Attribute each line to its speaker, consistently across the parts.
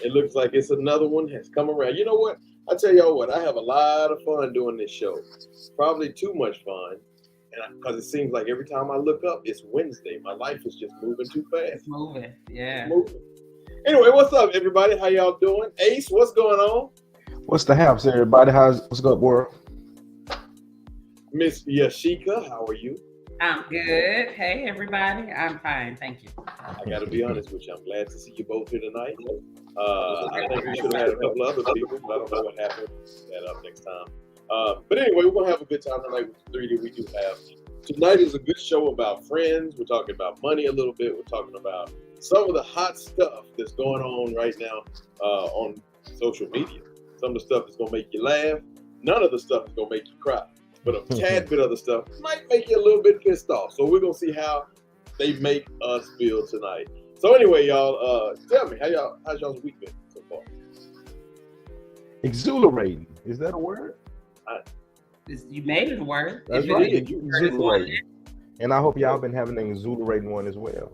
Speaker 1: It looks like it's another one has come around. You know what? I tell y'all what, I have a lot of fun doing this show. Probably too much fun. And because it seems like every time I look up, it's Wednesday. My life is just moving too
Speaker 2: It's
Speaker 1: fast.
Speaker 2: moving.
Speaker 1: It's
Speaker 2: Yeah.
Speaker 1: moving. Anyway, what's up, everybody? How y'all doing? Ace, what's going on?
Speaker 3: What's the haps, everybody? What's up, world?
Speaker 1: Miss Yashika, how are you?
Speaker 2: I'm good. Hey, everybody. I'm fine. Thank you.
Speaker 1: I got to be honest with you. I'm glad to see you both here tonight. I think we should have had a couple other people, but I don't know what happened. That up next time. But anyway, we're going to have a good time tonight with the three that we do have. Tonight is a good show about friends. We're talking about money a little bit. We're talking about some of the hot stuff that's going on right now on social media. Some of the stuff that's going to make you laugh. None of the stuff is going to make you cry. But a tad bit of the stuff might make you a little bit pissed off. So we're going to see how they make us feel tonight. So anyway, y'all, tell me, how's y'all's week been so far?
Speaker 3: Exhilarating. Is that a word?
Speaker 2: You made it a word.
Speaker 3: That's
Speaker 2: If it
Speaker 3: right.
Speaker 2: is,
Speaker 3: Exhilarating. And I hope y'all been having an exhilarating one as well.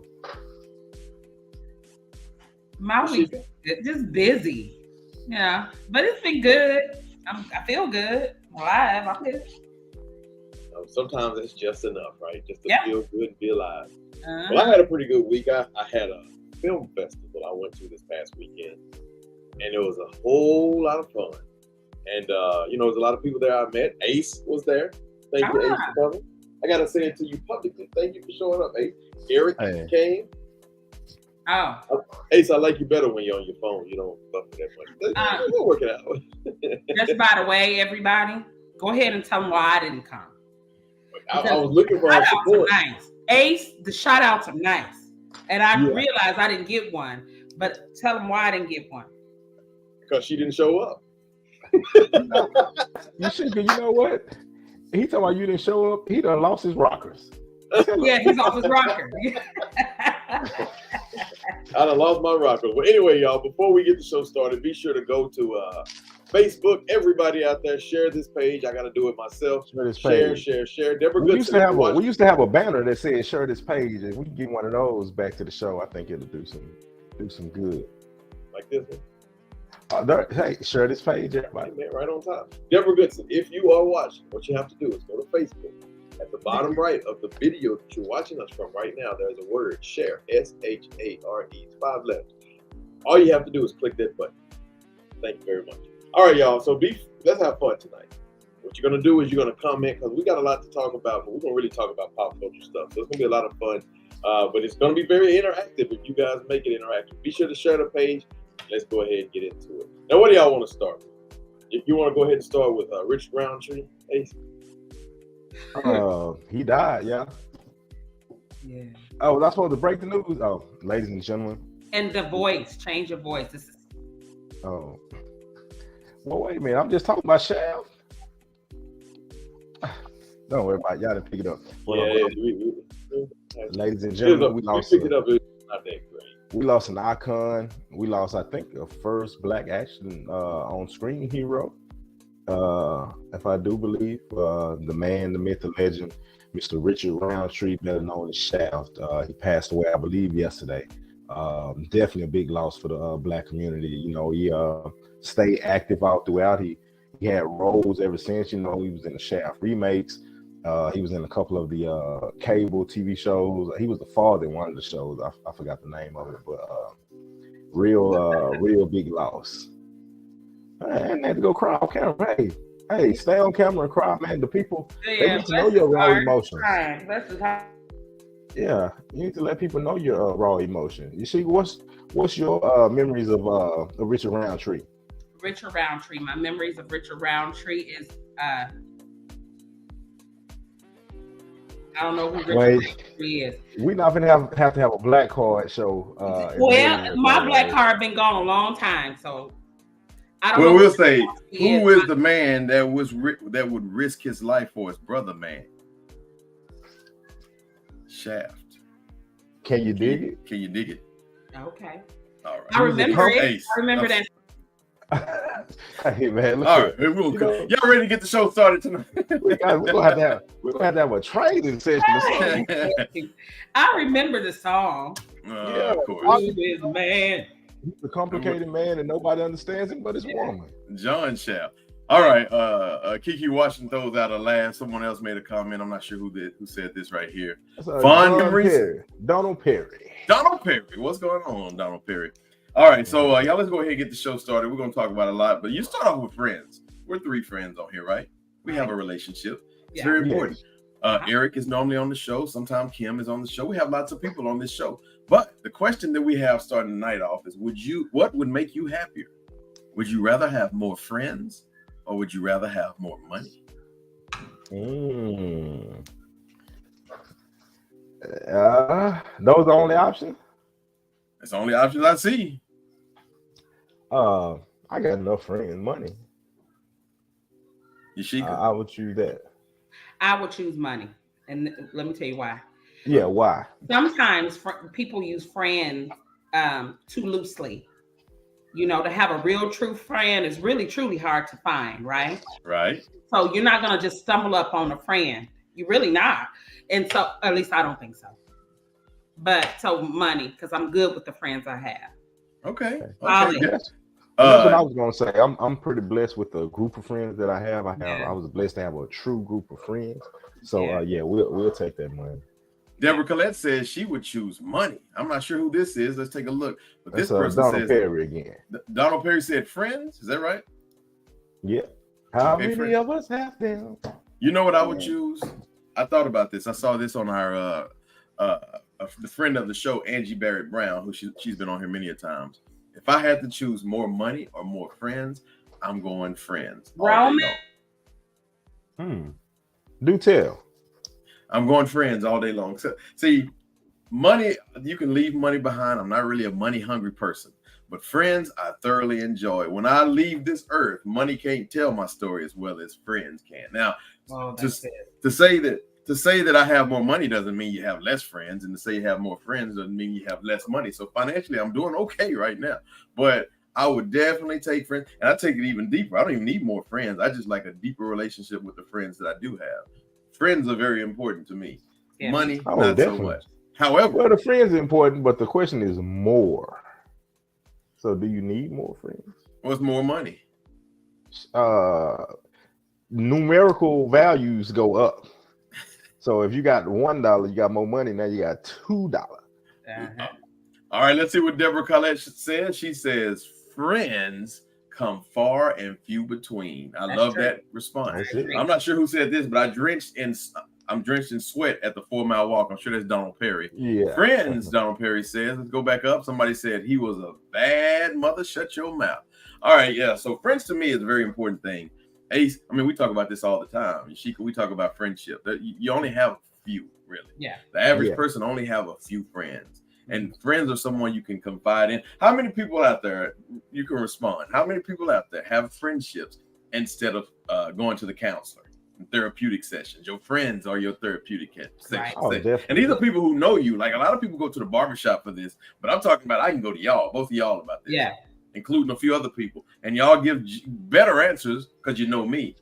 Speaker 2: My week is just busy. Yeah. But it's been good. I feel good. Alive. I'm good.
Speaker 1: Sometimes it's just enough, right? Just to
Speaker 2: Yeah.
Speaker 1: feel good and be alive.
Speaker 2: Uh,
Speaker 1: Well, I had a pretty good week. I had a film festival I went to this past weekend, and it was a whole lot of fun. And there's a lot of people there I met. Ace was there. Thank you, Ace, for coming. I gotta say it to you publicly. Thank you for showing up, Ace. Eric came.
Speaker 2: oh.
Speaker 1: Ace, I like you better when you're on your phone. You don't fuck with that much. We'll work it out.
Speaker 2: Just by the way, everybody, go ahead and tell them why I didn't come.
Speaker 1: I was looking for our
Speaker 2: Shout outs are
Speaker 1: support.
Speaker 2: nice. Ace, the shout outs are nice. And I realized I didn't get one, but tell them why I didn't get one.
Speaker 1: Because she didn't show up.
Speaker 3: You know what? He talking about you didn't show up. He done lost his rockers.
Speaker 2: Yeah, he's off his rocker.
Speaker 1: I done lost my rocker. Well, anyway, y'all, before we get the show started, be sure to go to Facebook. Everybody out there, share this page. I got to do it myself. Share. Deborah
Speaker 3: we
Speaker 1: Goodson.
Speaker 3: We used to have a banner that said "Share this page," and we can get one of those back to the show. I think it'll do some good.
Speaker 1: Like this one.
Speaker 3: Hey, share this page, everybody.
Speaker 1: Man, right on top. Deborah Goodson, if you are watching, what you have to do is go to Facebook. At the bottom right of the video that you're watching us from right now, there's a word, share, SHARE. It's 5 letters. All you have to do is click that button. Thank you very much. All right, y'all. So let's have fun tonight. What you're going to do is you're going to comment, because we got a lot to talk about, but we're going to really talk about pop culture stuff. So it's going to be a lot of fun, but it's going to be very interactive if you guys make it interactive. Be sure to share the page. Let's go ahead and get into it. Now, what do y'all want to start with? If you want to go ahead and start with Richard Roundtree, Ace.
Speaker 3: He died, yeah.
Speaker 2: Yeah.
Speaker 3: Oh, was I supposed to break the news? Oh, ladies and gentlemen.
Speaker 2: And the voice, change your voice. This is.
Speaker 3: Oh. Well, wait a minute. I'm just talking about Shaft. Don't worry about it. Y'all didn't pick it up. Ladies and gentlemen, we lost.
Speaker 1: Pick it up. It's not that great.
Speaker 3: We lost an icon. We lost, I think, the first black action on-screen hero. If I do believe, the man, the myth, the legend, Mr. Richard Roundtree, better known as Shaft. He passed away, I believe, yesterday. Definitely a big loss for the black community. You know, he stayed active all throughout. He had roles ever since. You know, he was in the Shaft remakes. He was in a couple of the cable TV shows. He was the father in one of the shows. I forgot the name of it, but real big loss. Man, I had to go cry on camera. Hey, stay on camera and cry, man. The people, they need to know your raw emotions. Yeah, you need to let people know your raw emotion. You see, what's your memories of Richard Roundtree?
Speaker 2: Richard Roundtree. My memories of Richard Roundtree is I don't know who Richard Roundtree is.
Speaker 3: We're not gonna have to have a black card show.
Speaker 2: Well, my black card been gone a long time, so I don't know.
Speaker 4: Well, we'll say, who is the man that would risk his life for his brother, man? Shaft.
Speaker 3: Can you dig it?
Speaker 4: Can you dig it?
Speaker 2: Okay.
Speaker 4: All right.
Speaker 2: I remember it.
Speaker 4: Ace.
Speaker 2: I remember that.
Speaker 3: Hey man,
Speaker 4: all right, y'all ready to get the show started tonight?
Speaker 3: we're gonna have to have a training session.
Speaker 2: I remember the song.
Speaker 4: Of course.
Speaker 2: Who is the man?
Speaker 3: He's a complicated man and nobody understands him but his woman.
Speaker 4: John Shaft. All right, Kiki Washington throws out a laugh. Someone else made a comment. I'm not sure who said this right here. Fond memories.
Speaker 3: Donald Perry.
Speaker 4: Donald Perry. What's going on, Donald Perry? All right, so y'all, let's go ahead and get the show started. We're going to talk about a lot, but you start off with friends. We're 3 friends on here, right? We have a relationship. It's very important. Eric is normally on the show. Sometimes Kim is on the show. We have lots of people on this show. But the question that we have starting the night off is, what would make you happier? Would you rather have more friends or would you rather have more money?
Speaker 3: Those are the only options?
Speaker 4: It's the only options I see.
Speaker 3: I got enough friends, money.
Speaker 4: Yashika?
Speaker 3: I would choose that.
Speaker 2: I would choose money. And let me tell you why.
Speaker 3: Yeah, why?
Speaker 2: Sometimes people use friend too loosely. You know, to have a real true friend is really truly hard to find, right?
Speaker 4: Right.
Speaker 2: So you're not gonna just stumble up on a friend. You're really not. And so, at least I don't think so. But so money, because I'm good with the friends I have.
Speaker 4: Okay.
Speaker 3: That's what I was gonna say. I'm pretty blessed with the group of friends that I have. I was blessed to have a true group of friends. So we'll take that money.
Speaker 4: Deborah Collette says she would choose money. I'm not sure who this is. Let's take a look. But this person
Speaker 3: Donald
Speaker 4: says
Speaker 3: Perry again.
Speaker 4: Donald Perry said friends. Is that right?
Speaker 3: Yeah. How many of us have them?
Speaker 4: You know what I would choose? I thought about this. I saw this on our the friend of the show, Angie Barrett Brown, who she's been on here many a times. If I had to choose more money or more friends, I'm going friends.
Speaker 2: Roman?
Speaker 3: Do tell.
Speaker 4: I'm going friends all day long. So, see, money, you can leave money behind. I'm not really a money hungry person, but friends, I thoroughly enjoy. When I leave this earth, money can't tell my story as well as friends can. Now, to say that I have more money doesn't mean you have less friends, and to say you have more friends doesn't mean you have less money. So financially, I'm doing okay right now, but I would definitely take friends, and I take it even deeper. I don't even need more friends. I just like a deeper relationship with the friends that I do have. Friends are very important to me. Yeah. Money, not definitely. So much. However,
Speaker 3: well, the friends are important, but the question is more. So, do you need more friends?
Speaker 4: What's more money?
Speaker 3: Numerical values go up. So, if you got $1, you got more money. Now you got $2.
Speaker 4: All right, let's see what Deborah Collette says. She says, "Friends come far and few between." I love that response. I'm not sure who said this, but I'm drenched in sweat at the 4 Mile Walk. I'm sure that's Donald Perry.
Speaker 3: Yeah.
Speaker 4: Friends, Donald Perry says. Let's go back up. Somebody said he was a bad mother. Shut your mouth. All right, yeah. So friends to me is a very important thing. Ace, I mean, we talk about this all the time. Sheikah, we talk about friendship. You only have a few, really.
Speaker 2: Yeah.
Speaker 4: The average person only have a few friends. And friends are someone you can confide in. How many people out there, you can respond, how many people out there have friendships instead of going to the counselor, therapeutic sessions? Your friends are your therapeutic sessions.
Speaker 3: Right.
Speaker 4: And these are people who know you. Like, a lot of people go to the barbershop for this, but I'm talking about, I can go to y'all, both of y'all about this, including a few other people. And y'all give better answers because you know me.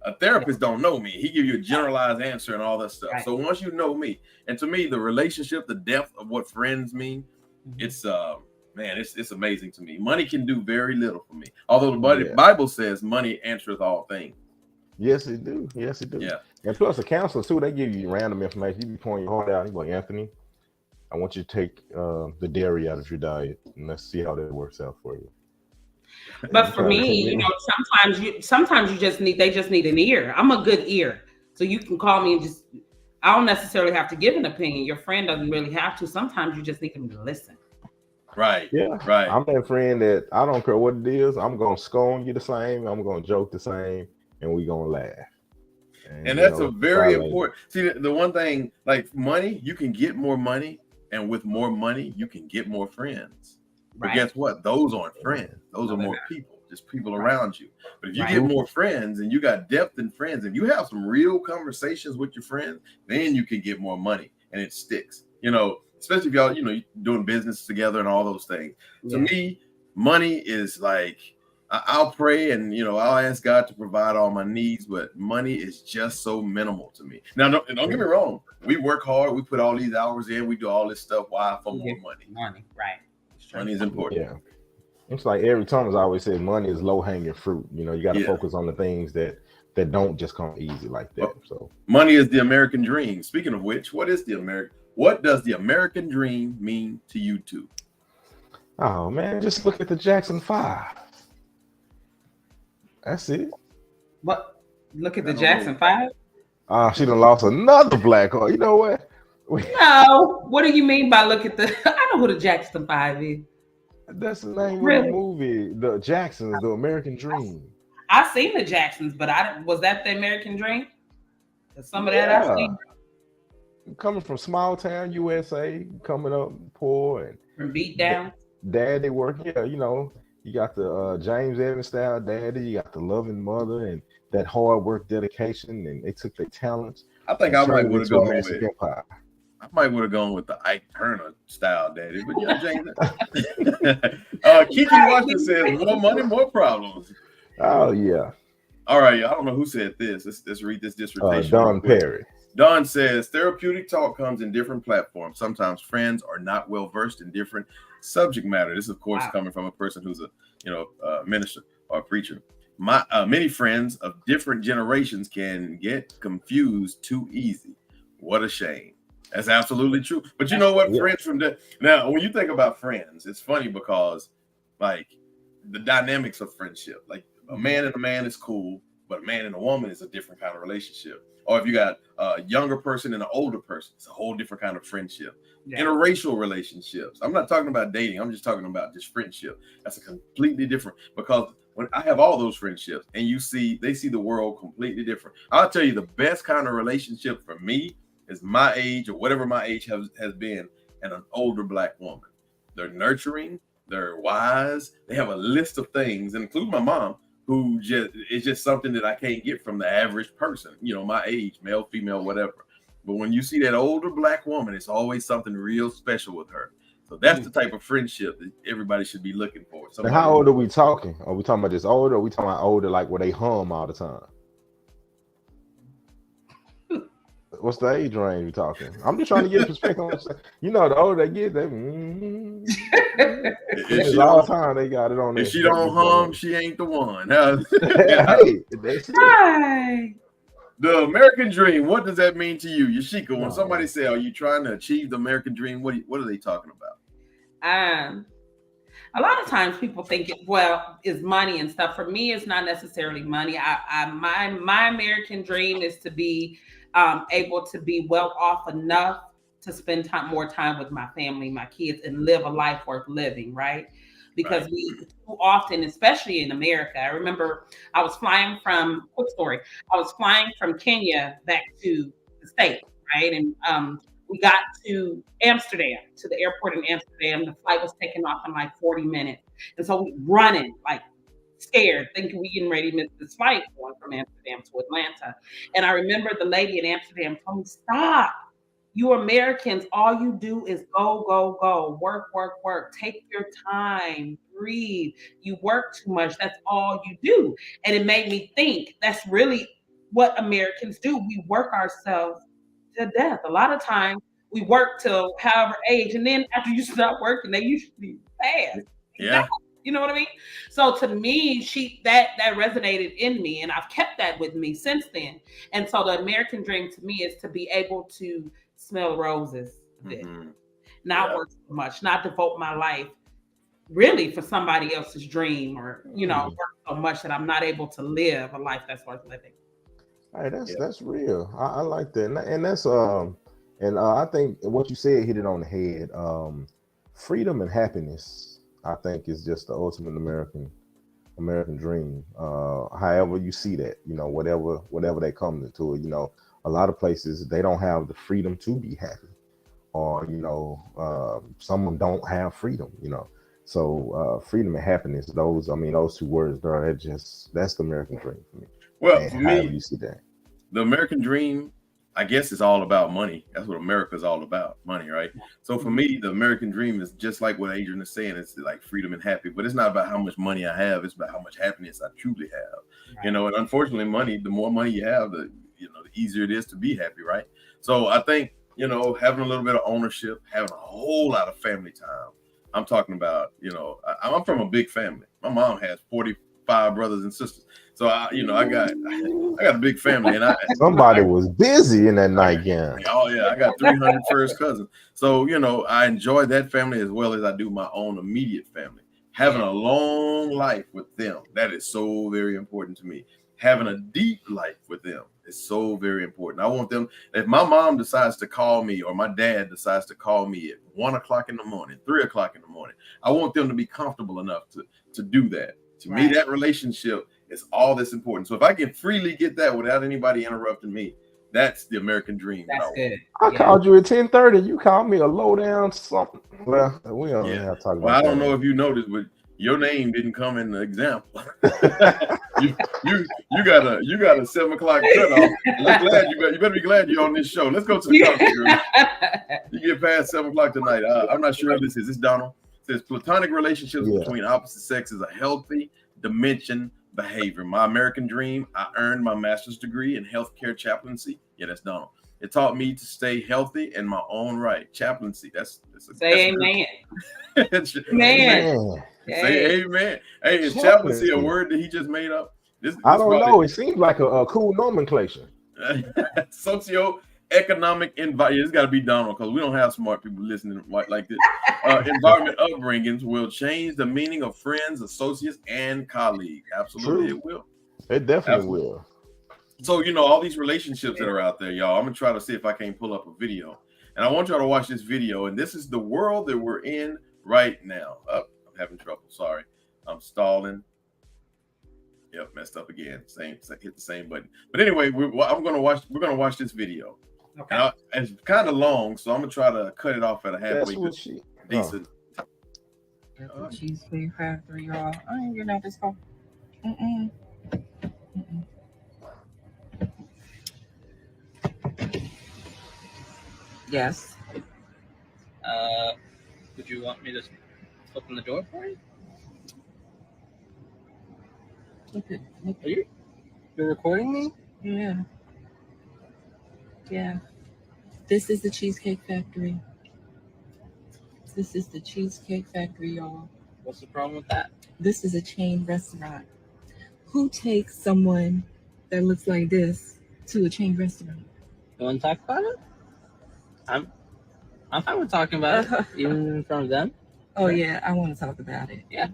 Speaker 4: A therapist don't know me. He give you a generalized answer and all that stuff. Right. So once you know me, and to me, the relationship, the depth of what friends mean, it's it's amazing to me. Money can do very little for me. Although the Bible says money answereth all things.
Speaker 3: Yes, it do. Yes, it do.
Speaker 4: Yeah.
Speaker 3: And plus, the counselor too, they give you random information. You be pouring your heart out. You go, Anthony, I want you to take the dairy out of your diet, and let's see how that works out for you.
Speaker 2: But for me, you know, sometimes they just need an ear. I'm a good ear. So you can call me and I don't necessarily have to give an opinion. Your friend doesn't really have to. Sometimes you just need them to listen.
Speaker 4: Right.
Speaker 3: Yeah.
Speaker 4: Right.
Speaker 3: I'm that friend that I don't care what it is. I'm going to scone you the same. I'm going to joke the same, and we're going to laugh.
Speaker 4: And that's a very important. See, the one thing, like money, you can get more money, and with more money, you can get more friends. But guess what? Those aren't friends. Those are more people, just people around you. But if you get more friends and you got depth in friends and you have some real conversations with your friends, then you can get more money and it sticks. You know, especially if y'all, you know, you're doing business together and all those things. To me, money is like, I'll pray and, you know, I'll ask God to provide all my needs, but money is just so minimal to me. Now, don't get me wrong. We work hard. We put all these hours in. We do all this stuff. Why? For more money.
Speaker 2: Money, right.
Speaker 4: Money is important.
Speaker 3: Yeah. It's like Eric Thomas always said, money is low hanging fruit. You know, you got to
Speaker 4: Yeah.
Speaker 3: focus on the things that don't just come easy like that. So
Speaker 4: money is the American dream. Speaking of which, what does the American dream mean to you two?
Speaker 3: Oh man, just look at the Jackson 5. That's it.
Speaker 2: What? Look at the Jackson 5.
Speaker 3: She done lost another black card. You know what?
Speaker 2: No. What do you mean by look at the? I know who the Jackson 5 is.
Speaker 3: That's the name
Speaker 2: Really?
Speaker 3: of the movie, The Jacksons, The American Dream.
Speaker 2: I seen the Jacksons, but was that the American Dream? Some of that I've seen.
Speaker 3: Coming from small town USA, coming up poor and
Speaker 2: From beat down.
Speaker 3: Daddy work. Yeah, you know, you got the James Evans style daddy, you got the loving mother, and that hard work, dedication, and they took their talents.
Speaker 4: I think I might would have gone with
Speaker 3: empire.
Speaker 4: I might would have gone with the Ike Turner style daddy, but yeah, James. Kiki Washington says, "More money, more problems."
Speaker 3: Oh yeah.
Speaker 4: All right, I don't know who said this. Let's read this dissertation.
Speaker 3: Don Perry.
Speaker 4: Don says, therapeutic talk comes in different platforms. Sometimes friends are not well versed in different subject matter. This, of course, coming from a person who's a minister or a preacher. Many friends of different generations can get confused too easy. What a shame. That's absolutely true. But you know what? Yeah. Friends from now, when you think about friends, it's funny because like the dynamics of friendship, like a man and a man is cool, but a man and a woman is a different kind of relationship. Or if you got a younger person and an older person, it's a whole different kind of friendship. Yeah. Interracial relationships. I'm not talking about dating. I'm just talking about just friendship. That's a completely different, because when I have all those friendships and they see the world completely different. I'll tell you the best kind of relationship for me is my age or whatever my age has been and an older black woman. They're nurturing, they're wise. They have a list of things, and including my mom, who it's just something that I can't get from the average person, my age, male, female, whatever. But when you see that older black woman, it's always something real special with her. So that's the type of friendship that everybody should be looking for.
Speaker 3: And how old are we talking? Are we talking about just older, or are we talking about older like where they hum all the time? What's the age range we talking? I'm just trying to get a perspective on the older they get, they all the time they got it on.
Speaker 4: If she don't hum, she ain't the one.
Speaker 2: Hi.
Speaker 4: The American dream, what does that mean to you, Yashika? When somebody say, "Are you trying to achieve the American dream?" What are they talking about?
Speaker 2: A lot of times people think it's money and stuff. For me, it's not necessarily money. My American dream is to be able to be well off enough to spend more time with my family, my kids, and live a life worth living, right? Because we too often, especially in America, I remember I was flying from Kenya back to the States, right? And we got to Amsterdam, to the airport in Amsterdam. The flight was taking off in like 40 minutes. And so we running, like scared, thinking we getting ready to miss this flight going from Amsterdam to Atlanta. And I remember the lady in Amsterdam told me, "Stop. You Americans, all you do is go, go, go, work, work, work. Take your time, breathe. You work too much. That's all you do." And it made me think that's really what Americans do. We work ourselves to death. A lot of times we work till however age, and then after you stop working, they usually pass.
Speaker 4: Yeah.
Speaker 2: You know what I mean? So to me, that resonated in me, and I've kept that with me since then. And so the American dream to me is to be able to smell roses, not work so much, not devote my life really for somebody else's dream, or work so much that I'm not able to live a life that's worth living.
Speaker 3: All right, that's real. I like that, and that's I think what you said hit it on the head. Freedom and happiness, I think, is just the ultimate American dream. However you see that, whatever they come into it, a lot of places they don't have the freedom to be happy, or some of them don't have freedom, So freedom and happiness, those two words, that's the American dream for me.
Speaker 4: Well, for me,
Speaker 3: you see that
Speaker 4: the American dream, I guess, is all about money. That's what America is all about, money, right? So for me, the American dream is just like what Adrian is saying. It's like freedom and happy, but it's not about how much money I have. It's about how much happiness I truly have. Right. And unfortunately, the more money you have, the easier it is to be happy, right? So I think, having a little bit of ownership, having a whole lot of family time, I'm talking about, I'm from a big family. My mom has 45 brothers and sisters. So I got a big family, and
Speaker 3: somebody was busy in that nightgown.
Speaker 4: Oh yeah, I got 300 first cousins. So I enjoy that family as well as I do my own immediate family. Having a long life with them, that is so very important to me. Having a deep life with them is so very important. I want them, if my mom decides to call me or my dad decides to call me at 1 o'clock in the morning, 3 o'clock in the morning, I want them to be comfortable enough to do that. To me, that relationship is all that's important. So if I can freely get that without anybody interrupting me, that's the American dream.
Speaker 2: That's good.
Speaker 3: I called you at 10:30. You called me a low down something. Well, we don't have to talk about
Speaker 4: that. I don't know if you noticed, but your name didn't come in the example. you got a 7 o'clock cutoff. You better be glad you're on this show. Let's go to the coffee room. You get past 7 o'clock tonight. I'm not sure if this is Donald. It says platonic relationships between opposite sexes are healthy dimension behavior. My American dream. I earned my master's degree in healthcare chaplaincy. Yeah, that's Donald. It taught me to stay healthy in my own right. Chaplaincy.
Speaker 2: Say amen.
Speaker 4: Man. Say amen. Hey, is chaplaincy a word that he just made up?
Speaker 3: I don't know. It seems like a cool nomenclature.
Speaker 4: Socioeconomic environment. It's got to be Donald because we don't have smart people listening like this. Environment upbringings will change the meaning of friends, associates, and colleagues. Absolutely, it will.
Speaker 3: It definitely will.
Speaker 4: So, all these relationships that are out there, y'all, I'm going to try to see if I can pull up a video. And I want y'all to watch this video. And this is the world that we're in right now. I'm having trouble. Sorry. I'm stalling. Yep, messed up again. Hit the same button. But anyway, we're going to watch this video. Okay. It's kind of long, so I'm going to try to cut it off at a halfway decent.
Speaker 5: Cheesecake Factory, y'all. I ain't getting out this car. Yes.
Speaker 6: Would you want me to open the door for you? Are you're recording me?
Speaker 5: Yeah. Yeah. This is the Cheesecake Factory. This is the Cheesecake Factory, y'all.
Speaker 6: What's the problem with that?
Speaker 5: This is a chain restaurant. Who takes someone that looks like this to a chain restaurant?
Speaker 6: You want to talk about it? I'm fine with talking about it, even in front of them.
Speaker 5: Oh yeah, I want to talk about it. Yeah,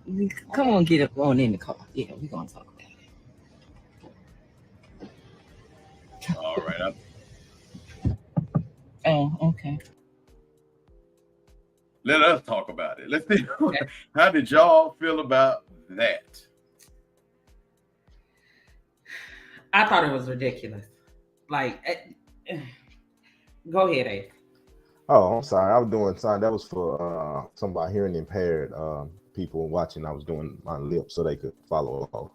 Speaker 5: come on, get up on in the car. Yeah, we're gonna talk about it.
Speaker 4: All right.
Speaker 5: Oh, okay.
Speaker 4: Let us talk about it. Let's see. How did y'all feel about that?
Speaker 2: I thought it was ridiculous. Like, go ahead, Abe.
Speaker 3: Oh, I'm sorry. I was doing something that was for some of our hearing impaired people watching. I was doing my lips so they could follow along.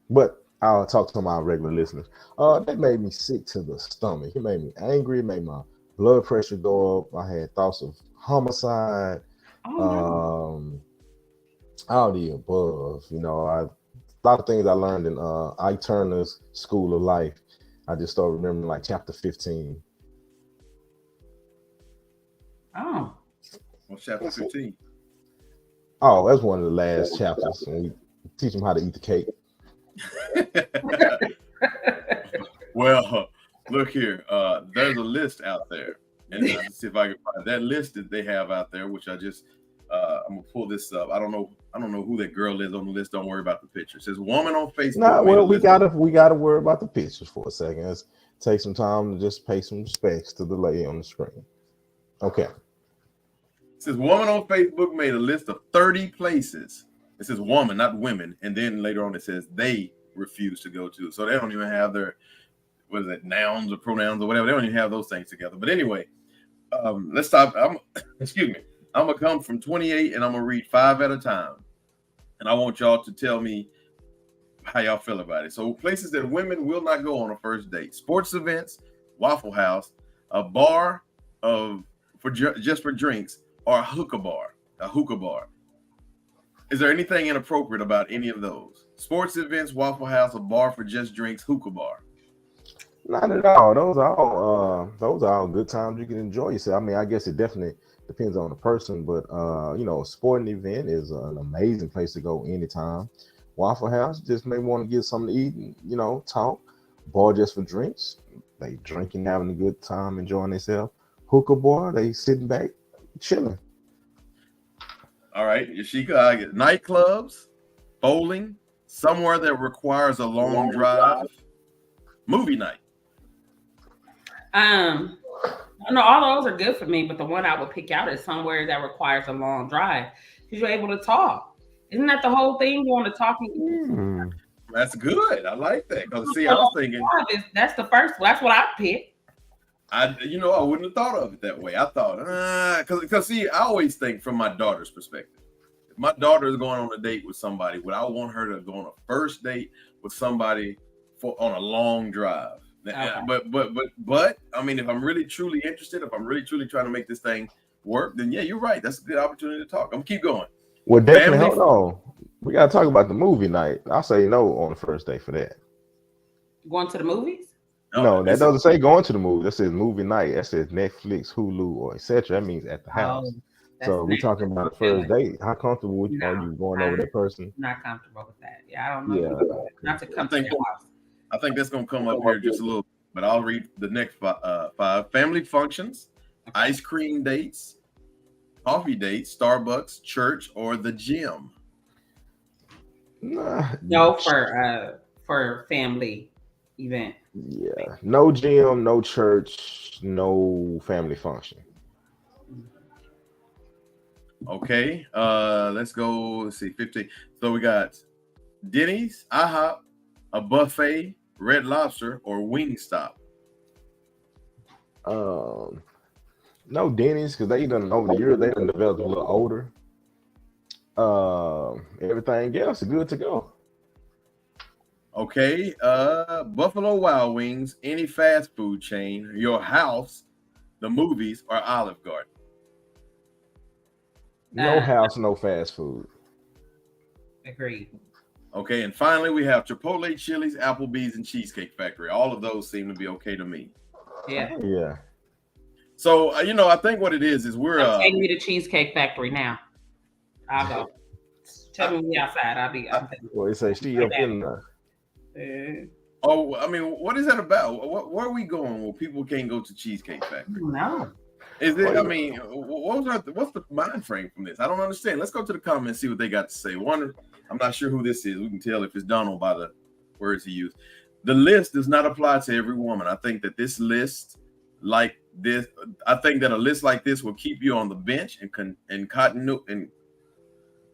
Speaker 3: But I'll talk to my regular listeners. That made me sick to the stomach. It made me angry. It made my blood pressure go up. I had thoughts of homicide. All the above. A lot of things I learned in Ike Turner's School of Life. I just started remembering like chapter 15.
Speaker 2: Oh.
Speaker 4: What's chapter 15?
Speaker 3: Oh, that's one of the last chapters. When we teach them how to eat the cake.
Speaker 4: Well, look here. There's a list out there. And let's see if I can find that list that they have out there, which I just I'm gonna pull this up. I don't know who that girl is on the list. Don't worry about the picture. It says woman on Facebook.
Speaker 3: No, well, we gotta worry about the pictures for a second. Let's take some time to just pay some respects to the lady on the screen. Okay.
Speaker 4: It says woman on Facebook made a list of 30 places. It says woman, not women. And then later on it says they refuse to go to. So they don't even have their, nouns or pronouns or whatever. They don't even have those things together. But anyway, let's stop. Excuse me. I'm going to come from 28 and I'm going to read 5 at a time. And I want y'all to tell me how y'all feel about it. So places that women will not go on a first date: sports events, Waffle House, a bar just for drinks, or a hookah bar. Is there anything inappropriate about any of those? Sports events, Waffle House, a bar for just drinks, hookah bar.
Speaker 3: Not at all. Those are all good times you can enjoy yourself. I mean, I guess it definitely depends on the person, but a sporting event is an amazing place to go anytime. Waffle House just may want to get something to eat and talk. Bar just for drinks. They drinking, having a good time, enjoying themselves. Hookah bar, they sitting back, chilling.
Speaker 4: All right, Yashika, nightclubs, bowling, somewhere that requires a long drive, movie night.
Speaker 2: No, all those are good for me, but the one I would pick out is somewhere that requires a long drive because you're able to talk. Isn't that the whole thing? You want to talk?
Speaker 4: That's good. I like that. Because see, I was thinking
Speaker 2: that's the first. That's what I picked.
Speaker 4: I wouldn't have thought of it that way. I thought, because see, I always think from my daughter's perspective. If my daughter is going on a date with somebody, would I want her to go on a first date with somebody on a long drive? Okay. But I mean, if I'm really truly interested, if I'm really truly trying to make this thing work, then yeah, you're right. That's a good opportunity to talk. I'm gonna keep going.
Speaker 3: Well, definitely. Hold on. We gotta talk about the movie night. I'll say no on the first day for that.
Speaker 2: Going to the movies?
Speaker 3: No, that doesn't say going to the movie. That says movie night. That says Netflix, Hulu, or etc. That means at the house. So we're talking about the first date. How comfortable are you going over that person?
Speaker 2: Not comfortable with that. Yeah, I don't know. Yeah, not to come to your house.
Speaker 4: I think that's going to come up here just a little, but I'll read the next five. Family functions, ice cream dates, coffee dates, Starbucks, church, or the gym.
Speaker 2: No, for family event.
Speaker 3: Yeah, no gym, no church, no family function.
Speaker 4: Okay, let's go. Let's see, 15. So we got Denny's, IHOP, a buffet, Red Lobster, or Wingstop.
Speaker 3: No Denny's, because they done over the years they done developed a little older. Everything else is good to go.
Speaker 4: Okay, Buffalo Wild Wings, any fast food chain, your house, the movies, or Olive Garden.
Speaker 3: No house, no fast food.
Speaker 2: Agreed.
Speaker 4: Okay, and finally we have Chipotle, Chili's, Applebee's, and Cheesecake Factory. All of those seem to be okay to me.
Speaker 2: Yeah.
Speaker 3: Yeah.
Speaker 4: So I think what it is we're
Speaker 2: take me to Cheesecake Factory now. I'll go. Tell me we outside.
Speaker 3: Well, it says she up in there.
Speaker 4: Oh, I mean, what is that about? Where are we going? Well, people can't go to Cheesecake Factory.
Speaker 2: No.
Speaker 4: Is it? I mean, what's the mind frame from this? I don't understand. Let's go to the comments and see what they got to say. One, I'm not sure who this is. We can tell if it's Donald by the words he used. The list does not apply to every woman. I think that this list, like this, I think that a list like this will keep you on the bench and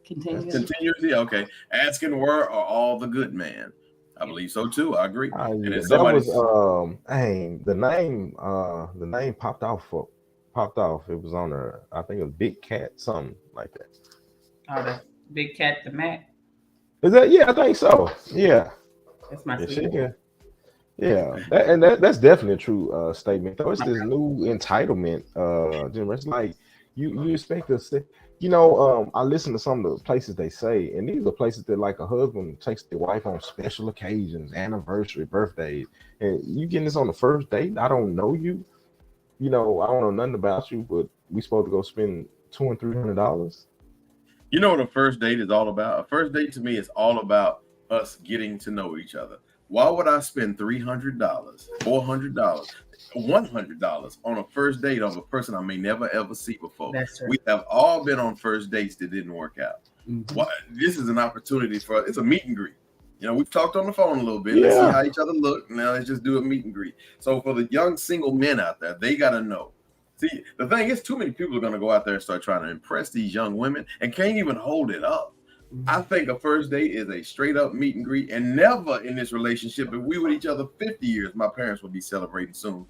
Speaker 4: continuously. Okay, asking where are all the good men. I believe so too. I agree. And
Speaker 3: the name popped off. It was on I think it was Big Cat, something like that.
Speaker 2: Oh, that's Big Cat the Mac.
Speaker 3: Is that? Yeah, I think so. Yeah.
Speaker 2: That's my
Speaker 3: that's definitely a true statement. Though it's this new entitlement. It's like you expect us to. I listen to some of the places they say, and these are places that like a husband takes their wife on special occasions, anniversary, birthdays, and you getting this on the first date. I don't know you. I don't know nothing about you, but we supposed to go spend $200 and $300.
Speaker 4: You know what a first date is all about? A first date to me is all about us getting to know each other. Why would I spend $300, $400, $100 on a first date of a person I may never ever see before?
Speaker 2: That's right.
Speaker 4: We have all been on first dates that didn't work out. Mm-hmm. This is an opportunity it's a meet and greet. We've talked on the phone a little bit. Let's see how each other look. Now let's just do a meet and greet. So for the young single men out there, they got to know. See, the thing is, too many people are going to go out there and start trying to impress these young women and can't even hold it up. Mm-hmm. I think a first date is a straight up meet and greet, and never in this relationship, if we with each other 50 years, my parents will be celebrating soon,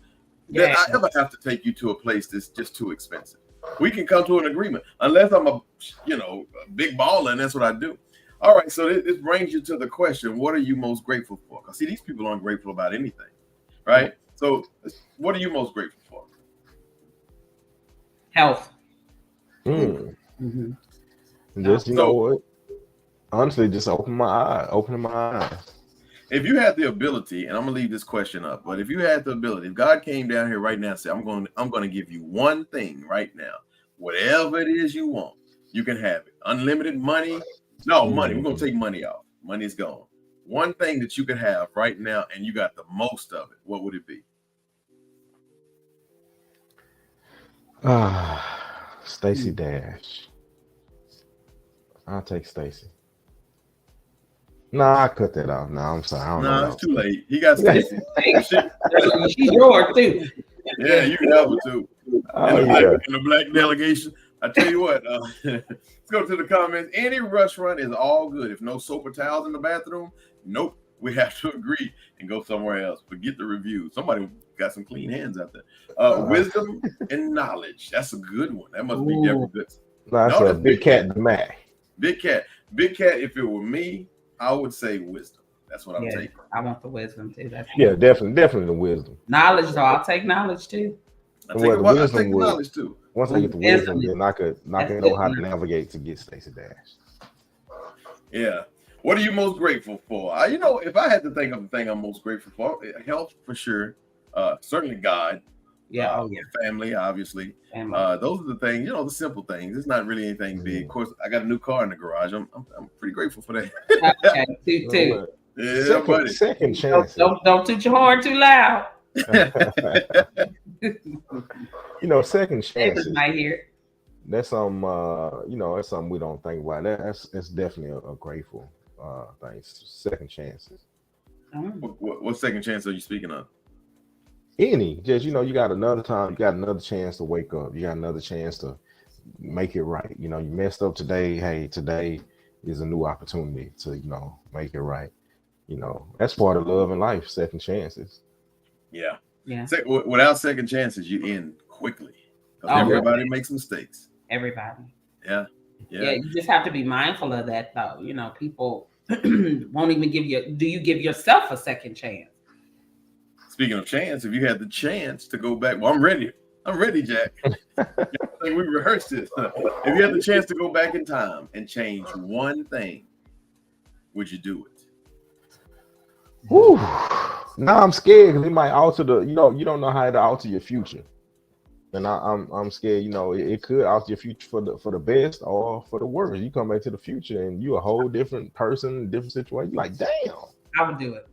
Speaker 4: that I ever have to take you to a place that's just too expensive. We can come to an agreement, unless I'm a big baller, and that's what I do. All right, so this brings you to the question, what are you most grateful for? Because see, these people aren't grateful about anything, right? So what are you most grateful for?
Speaker 2: Health.
Speaker 3: Mm-hmm. Just, know what? Honestly, just opening my eyes.
Speaker 4: if you had the ability, and I'm gonna leave this question up, but if you had the ability, if God came down here right now and said, I'm going to give you one thing right now, whatever it is you want, you can have it. Unlimited money. No, money. We're gonna take money off. Money's gone. One thing that you could have right now, and you got the most of it. What would it be?
Speaker 3: Stacey Dash. I'll take Stacey. No, I cut that off. No, I'm sorry. I don't know.
Speaker 4: No, it's too late. He got Stacey.
Speaker 2: She's yours too.
Speaker 4: Yeah, you can have her too. In the black delegation. I tell you what, let's go to the comments. Any restaurant is all good. If no soap or towels in the bathroom, nope. We have to agree and go somewhere else. Forget the review. Somebody got some clean hands out there. Wisdom and knowledge. That's a good one. That must be Deborah Goodson.
Speaker 3: That's a Big Cat to Mac.
Speaker 4: Big Cat. Big Cat, if it were me, I would say wisdom. That's what I'm taking.
Speaker 2: I want the wisdom too.
Speaker 3: Definitely the wisdom.
Speaker 2: Knowledge, though. I'll take knowledge too.
Speaker 4: I take knowledge too.
Speaker 3: Once I get the wisdom, then I could know how to navigate to get Stacey Dash.
Speaker 4: Yeah. What are you most grateful for? If I had to think of the thing I'm most grateful for, health for sure. Certainly God.
Speaker 2: Yeah.
Speaker 4: Family, obviously. Those are the things, the simple things. It's not really anything big. Of course, I got a new car in the garage. I'm pretty grateful for that.
Speaker 2: Okay, too.
Speaker 4: Yeah,
Speaker 3: second chance.
Speaker 2: Don't toot your horn too loud.
Speaker 3: Second chances.
Speaker 2: Might hear.
Speaker 3: That's some that's something we don't think about. That's definitely a grateful thing. Second chances.
Speaker 4: What second chance are you speaking of?
Speaker 3: Just you got another time, you got another chance to wake up, you got another chance to make it right. You messed up today. Hey, today is a new opportunity to make it right. That's part of love and life. Second chances.
Speaker 4: Yeah.
Speaker 2: Without
Speaker 4: second chances, you end quickly. Everybody makes mistakes.
Speaker 2: Everybody.
Speaker 4: Yeah.
Speaker 2: You just have to be mindful of that, though. People won't even give you. Do you give yourself a second chance?
Speaker 4: Speaking of chance, if you had the chance to go back, well, I'm ready. I'm ready, Jack. I think we rehearsed this. If you had the chance to go back in time and change one thing, would you do it?
Speaker 3: Whew. Now I'm scared because it might alter you don't know how to alter your future, and I'm scared. It could alter your future for the best or for the worst. You come back to the future and you a whole different person, different situation. You're like, damn.
Speaker 2: I would do it.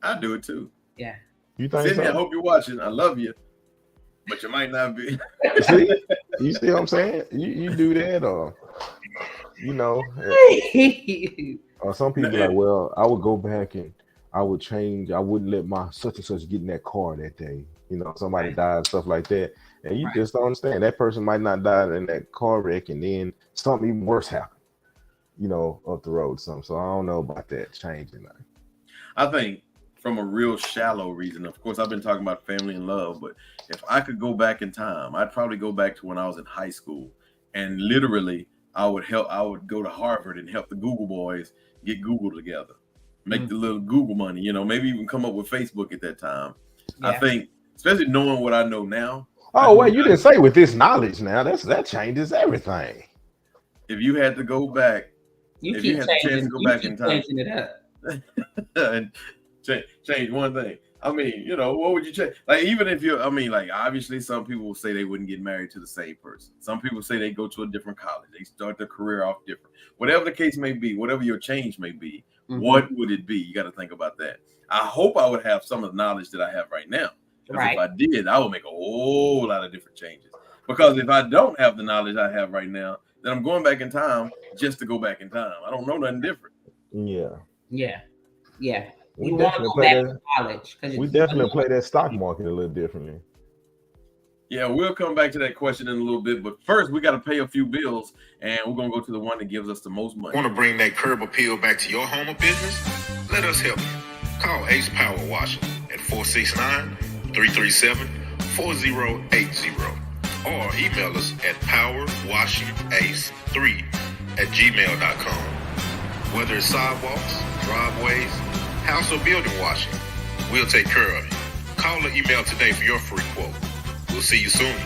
Speaker 4: I'd do it too.
Speaker 2: Yeah.
Speaker 3: You think?
Speaker 4: Sydney, I hope you're watching. I love you, but you might not be.
Speaker 3: You see what I'm saying? You do that, or or some people like, well, I would go back and I would change. I wouldn't let my such and such get in that car that day. Somebody died, stuff like that. And you just don't understand. That person might not die in that car wreck, and then something even worse happened, up the road. So I don't know about that changing.
Speaker 4: I think from a real shallow reason, of course, I've been talking about family and love, but if I could go back in time, I'd probably go back to when I was in high school, and literally I would go to Harvard and help the Google boys get Google together. Make the little Google money, maybe even come up with Facebook at that time. Yeah. I think, especially knowing what I know now.
Speaker 3: Oh, well, you didn't say with this knowledge now. That changes everything.
Speaker 4: If you had to go back,
Speaker 2: if you had the chance to go back in time, changing it up
Speaker 4: and change one thing. What would you change? Like, even if obviously some people will say they wouldn't get married to the same person. Some people say they go to a different college. They start their career off different. Whatever the case may be, whatever your change may be, what would it be? You got to think about that. I hope I would have some of the knowledge that I have right now. Right. If I did, I would make a whole lot of different changes. Because if I don't have the knowledge I have right now, then I'm going back in time just to go back in time. I don't know nothing different.
Speaker 3: Yeah.
Speaker 2: We want to go back to college.
Speaker 3: We definitely play that stock market a little differently.
Speaker 4: Yeah, we'll come back to that question in a little bit. But first, we got to pay a few bills, and we're going to go to the one that gives us the most money.
Speaker 7: Want to bring that curb appeal back to your home or business? Let us help you. Call Ace Power Washing at 469-337-4080 or email us at powerwashingace3@gmail.com. Whether it's sidewalks, driveways, house or building washing, we'll take care of it. Call or email today for your free quote. We'll see you soon.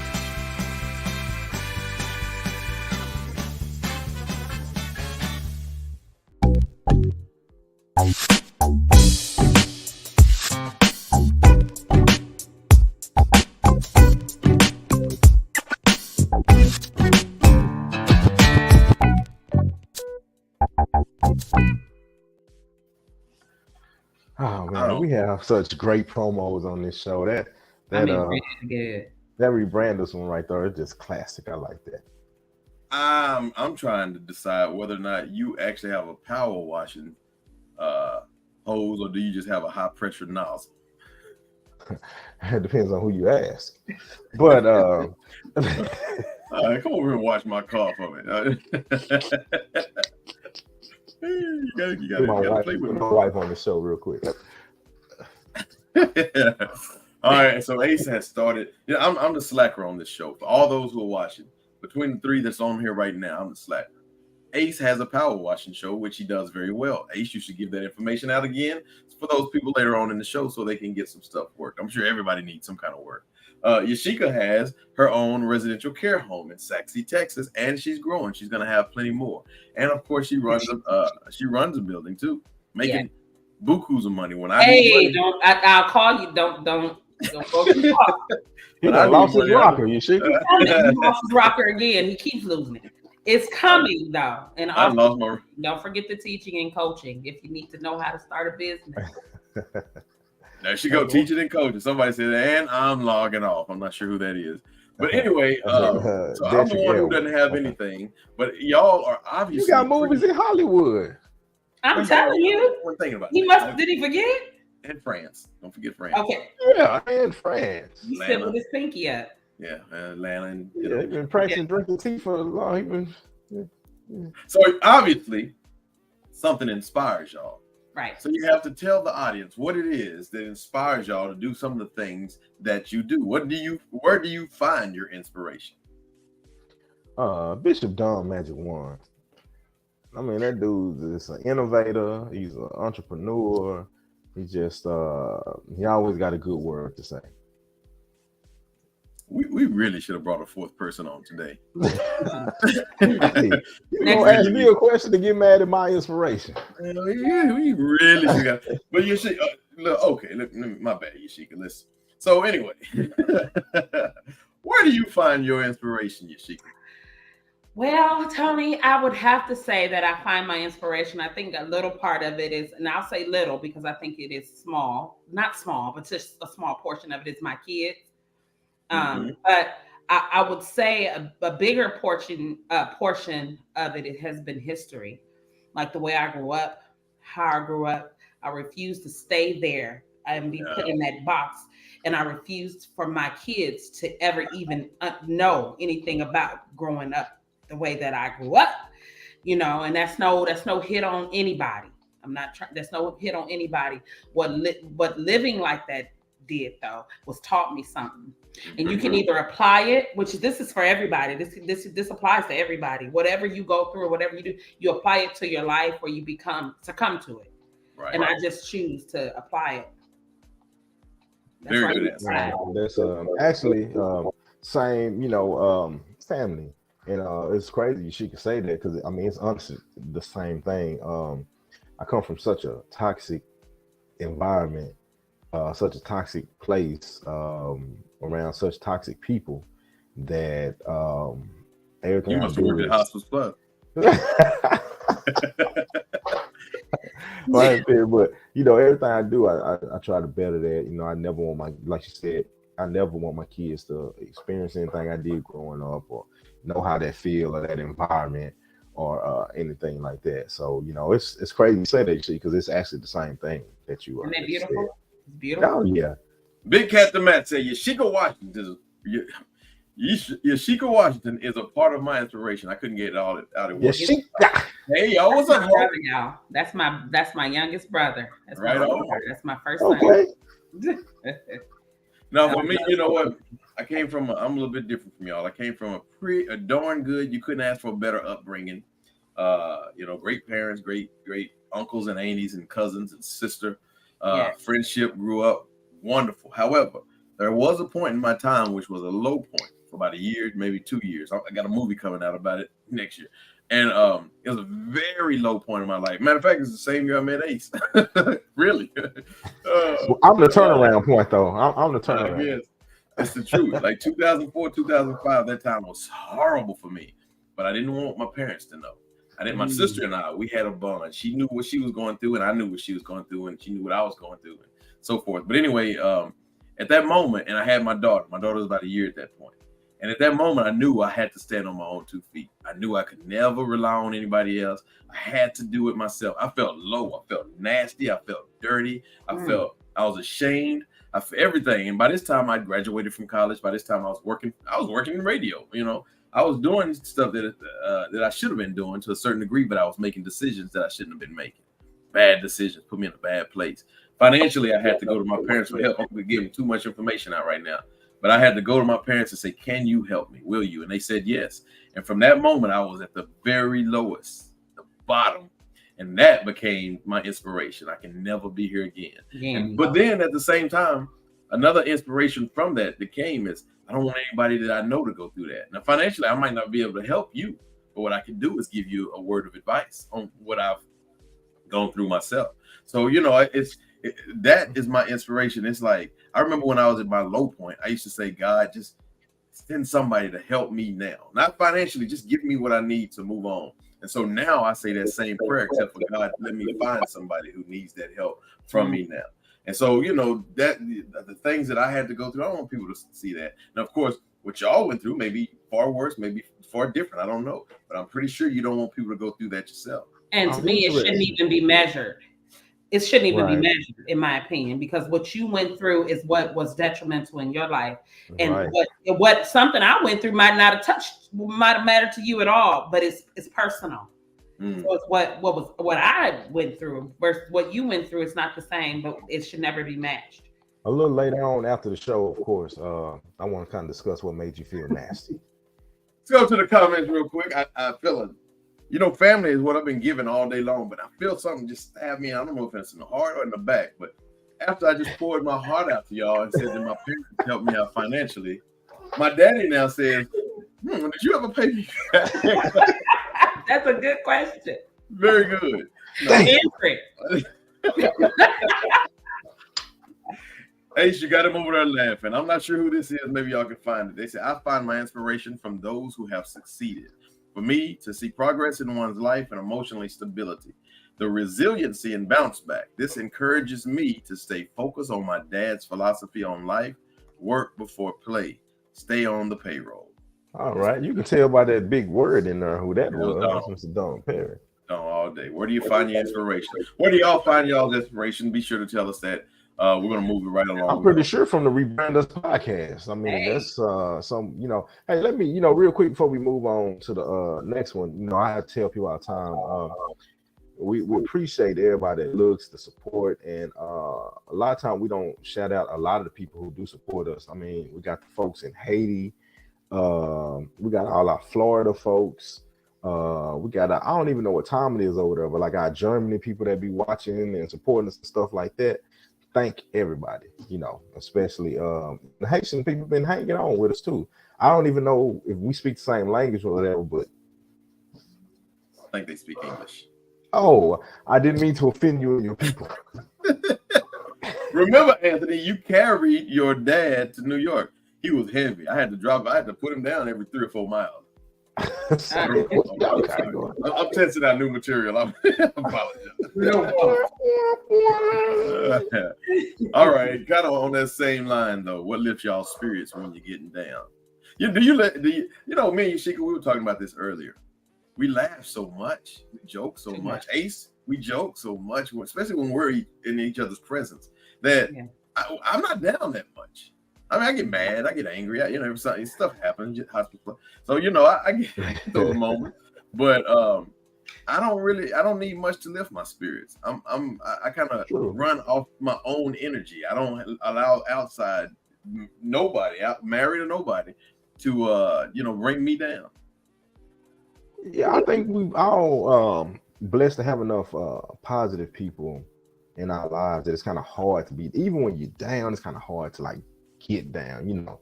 Speaker 3: Oh man, we have such great promos on this show. That
Speaker 2: good.
Speaker 3: That rebranders one right there is just classic. I like that.
Speaker 4: I'm trying to decide whether or not you actually have a power washing hose, or do you just have a high pressure nozzle?
Speaker 3: It depends on who you ask. But
Speaker 4: come over and wash my car for me. You gotta play with
Speaker 3: my wife on the show real quick.
Speaker 4: All right, so Ace has started. Yeah, I'm the slacker on this show. For all those who are watching, between the three that's on here right now, I'm the slacker. Ace has a power washing show, which he does very well. Ace, you should give that information out again for those people later on in the show so they can get some stuff worked. I'm sure everybody needs some kind of work. Yashika has her own residential care home in Saxe, Texas, and she's growing. She's going to have plenty more. And of course, she runs a building too, making bukus of money. When
Speaker 2: I'll call you. Don't go too far.
Speaker 3: He lost his rocker, Yashika.
Speaker 2: He lost his rocker again. He keeps losing it. It's coming though, and also, don't forget the teaching and coaching if you need to know how to start a business.
Speaker 4: There she go, teaching and coaching. Somebody said, and I'm logging off. I'm not sure who that is, but anyway, so I'm the one who doesn't have anything. But y'all are obviously
Speaker 3: you got movies in Hollywood.
Speaker 2: I'm telling you.
Speaker 4: We're thinking about.
Speaker 2: Did he forget?
Speaker 4: And France. Don't forget France.
Speaker 2: Okay.
Speaker 3: Yeah, and France.
Speaker 2: He's sitting with his pinky up.
Speaker 4: Yeah, Atlanta. And,
Speaker 3: he's been practicing drinking tea for a long.
Speaker 4: So obviously, something inspires y'all.
Speaker 2: Right.
Speaker 4: So you have to tell the audience what it is that inspires y'all to do some of the things that you do. Where do you find your inspiration?
Speaker 3: Bishop Don Magic Wand. I mean, that dude is an innovator. He's an entrepreneur. He just he always got a good word to say.
Speaker 4: We really should have brought a fourth person on today.
Speaker 3: Hey, you gonna ask me a question to get mad at my inspiration?
Speaker 4: We really should. But you should. Okay, my bad, Yashika. Listen. So anyway, where do you find your inspiration, Yashika?
Speaker 2: Well, Tony, I would have to say that I find my inspiration. I think a little part of it is, and I'll say little because I think it is small, not small, but just a small portion of it is my kids. But I would say a bigger portion of it has been history, like the way I grew up, how I grew up. I refused to stay there and be put in that box, and I refused for my kids to ever even know anything about growing up the way that I grew up, And that's no hit on anybody. I'm not trying. That's no hit on anybody. What living like that did though was taught me something. And you can either apply it, which this is for everybody. This applies to everybody. Whatever you go through, whatever you do, you apply it to your life, or you succumb to it.
Speaker 4: Right.
Speaker 2: And I just choose to apply it.
Speaker 4: That's very good.
Speaker 3: That's actually same, family. And it's crazy she could say that because I mean it's honestly the same thing. I come from such a toxic environment, such a toxic place. Around such toxic people that everything
Speaker 4: you must work at Hospice Plus.
Speaker 3: But everything I do, I try to better that. I never want like you said, I never want my kids to experience anything I did growing up or know how that feel or that environment or anything like that. So it's crazy to say that because it's actually the same thing that you are.
Speaker 2: Isn't it beautiful? It's beautiful.
Speaker 3: Oh yeah.
Speaker 4: Big Cat the Matt said Yashika Washington is a part of my inspiration. I couldn't get it all out of words. Hey y'all, what's up,
Speaker 2: brother, y'all? That's my youngest brother. That's
Speaker 4: right on.
Speaker 2: That's my first
Speaker 3: son.
Speaker 4: Now for me, you know what? I'm a little bit different from y'all. I came from a darn good. You couldn't ask for a better upbringing. Great parents, great uncles and aunties and cousins and sister. Friendship grew up wonderful. However, there was a point in my time which was a low point for about a year, maybe 2 years. I got a movie coming out about it next year. And it was a very low point in my life. Matter of fact, it's the same year I met Ace. Really.
Speaker 3: I'm the turnaround point, though. I'm the turnaround.
Speaker 4: Yes, it's the truth. Like 2004, 2005, that time was horrible for me. But I didn't want my parents to know. My sister and I, we had a bond. She knew what she was going through, and I knew what she was going through, and she knew what I was going through, and so forth. But anyway, at that moment, and I had my daughter. My daughter was about a year at that point. And at that moment, I knew I had to stand on my own 2 feet. I knew I could never rely on anybody else. I had to do it myself. I felt low. I felt nasty. I felt dirty. I was ashamed. I felt everything. And by this time, I graduated from college. By this time, I was working in radio. You know, I was doing stuff that I should have been doing to a certain degree, but I was making decisions that I shouldn't have been making. Bad decisions put me in a bad place. Financially, I had to go to my parents for help. I'm going to give them too much information out right now. But I had to go to my parents and say, can you help me? Will you? And they said yes. And from that moment, I was at the very lowest, the bottom. And that became my inspiration. I can never be here again. But then at the same time, another inspiration from that came is I don't want anybody that I know to go through that. Now, financially, I might not be able to help you. But what I can do is give you a word of advice on what I've gone through myself. So, you know, that is my inspiration. It's like, I remember when I was at my low point, I used to say, God, just send somebody to help me now. Not financially, just give me what I need to move on. And so now I say that same prayer, except for God, let me find somebody who needs that help from me now. And so, you know, that the things that I had to go through, I don't want people to see that. Now, of course, what y'all went through may be far worse, maybe far different. I don't know. But I'm pretty sure you don't want people to go through that yourself.
Speaker 2: And to me, it shouldn't even be measured. It shouldn't even be measured, in my opinion, because what you went through is what was detrimental in your life. And what something I went through might not have mattered to you at all, but it's personal. So it's what I went through versus what you went through. It's not the same, but it should never be matched.
Speaker 3: A little later on after the show, of course, I want to kind of discuss what made you feel nasty.
Speaker 4: Let's go to the comments real quick. I feel it. You know, family is what I've been given all day long, but I feel something just stab me. I don't know if it's in the heart or in the back, but after I just poured my heart out to y'all and said that my parents helped me out financially, my daddy now says, did you ever pay me back?
Speaker 2: That's a good question.
Speaker 4: Very good. Ace, you got him over there laughing. I'm not sure who this is. Maybe y'all can find it. They say, I find my inspiration from those who have succeeded. For me, to see progress in one's life and emotional stability, the resiliency and bounce back. This encourages me to stay focused on my dad's philosophy on life, work before play, stay on the payroll.
Speaker 3: All right. You can tell by that big word in there who that was. Mr. Don Perry.
Speaker 4: All day. Where do you find your inspiration? Where do y'all find y'all's inspiration? Be sure to tell us that. We're going to move it right along.
Speaker 3: I'm pretty sure from the Rebrand Us podcast. I mean, that's some, you know, hey, let me, you know, real quick before we move on to the next one, you know, I have to tell people all the time, we appreciate everybody that looks, the support, and a lot of time we don't shout out a lot of the people who do support us. I mean, we got the folks in Haiti, we got all our Florida folks, we got I don't even know what time it is over there, but like our Germany people that be watching and supporting us and stuff like that. Thank everybody, you know, especially the Haitian people been hanging on with us too. I don't even know if we speak the same language or whatever, but
Speaker 4: I think they speak English.
Speaker 3: Oh, I didn't mean to offend you and your people.
Speaker 4: Remember, Anthony, you carried your dad to New York. He was heavy. I had to put him down every 3 or 4 miles. I'm testing out new material. I apologize. All right, kind of on that same line though. What lifts y'all spirits when you're getting down? You know, me and Yashika, we were talking about this earlier. We laugh so much, we joke so much. Ace, we joke so much, especially when we're in each other's presence. That I'm not down that much. I mean, I get mad, I get angry, stuff happens. So, you know, I get those moments, but I don't need much to lift my spirits. I kind of run off my own energy. I don't allow outside nobody, married or nobody, to bring me down.
Speaker 3: Yeah, I think we've all blessed to have enough positive people in our lives that it's kind of hard to be. Even when you're down, it's kind of hard to like get down, you know.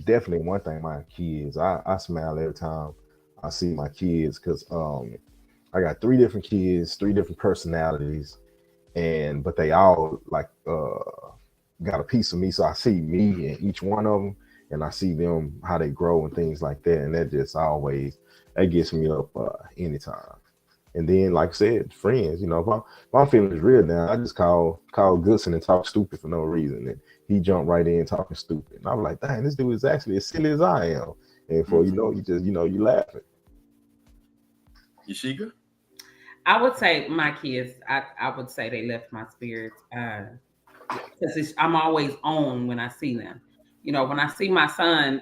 Speaker 3: Definitely one thing, my kids, I smile every time I see my kids because I got 3 different kids, 3 different personalities, but they all like got a piece of me. So I see me in each one of them, and I see them how they grow and things like that, and that just always that gets me up anytime. And then, like I said, friends, you know, if I'm feeling is real now, I just call Goodson and talk stupid for no reason, and he jumped right in talking stupid, and I'm like, dang, this dude is actually as silly as I am, and for you know, you just you laughing.
Speaker 4: Yashika?
Speaker 2: I would say my kids, I would say they left my spirits because I'm always on when I see them. You know, when I see my son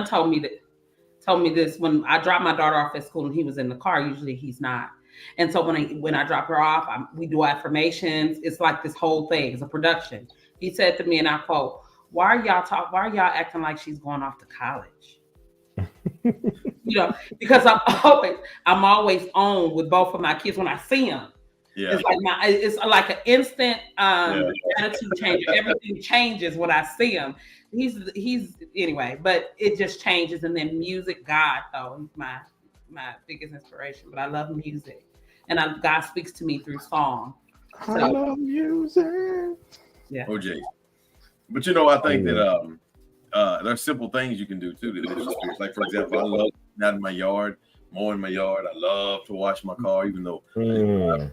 Speaker 2: told me this when I dropped my daughter off at school and he was in the car. Usually he's not. And so when I drop her off, we do affirmations. It's like this whole thing. It's a production. He said to me, and I quote, why are y'all acting like she's going off to college? You know, because I'm always on with both of my kids when I see them. Yeah. It's like an instant attitude change. Everything changes when I see him. He's anyway, but it just changes. And then music, God though, he's my biggest inspiration. But I love music, and God speaks to me through song. So,
Speaker 3: I love music.
Speaker 2: Yeah.
Speaker 4: OJ. But you know, I think that there's simple things you can do too. Like for example, I love out in my yard, mowing my yard. I love to wash my car, even though I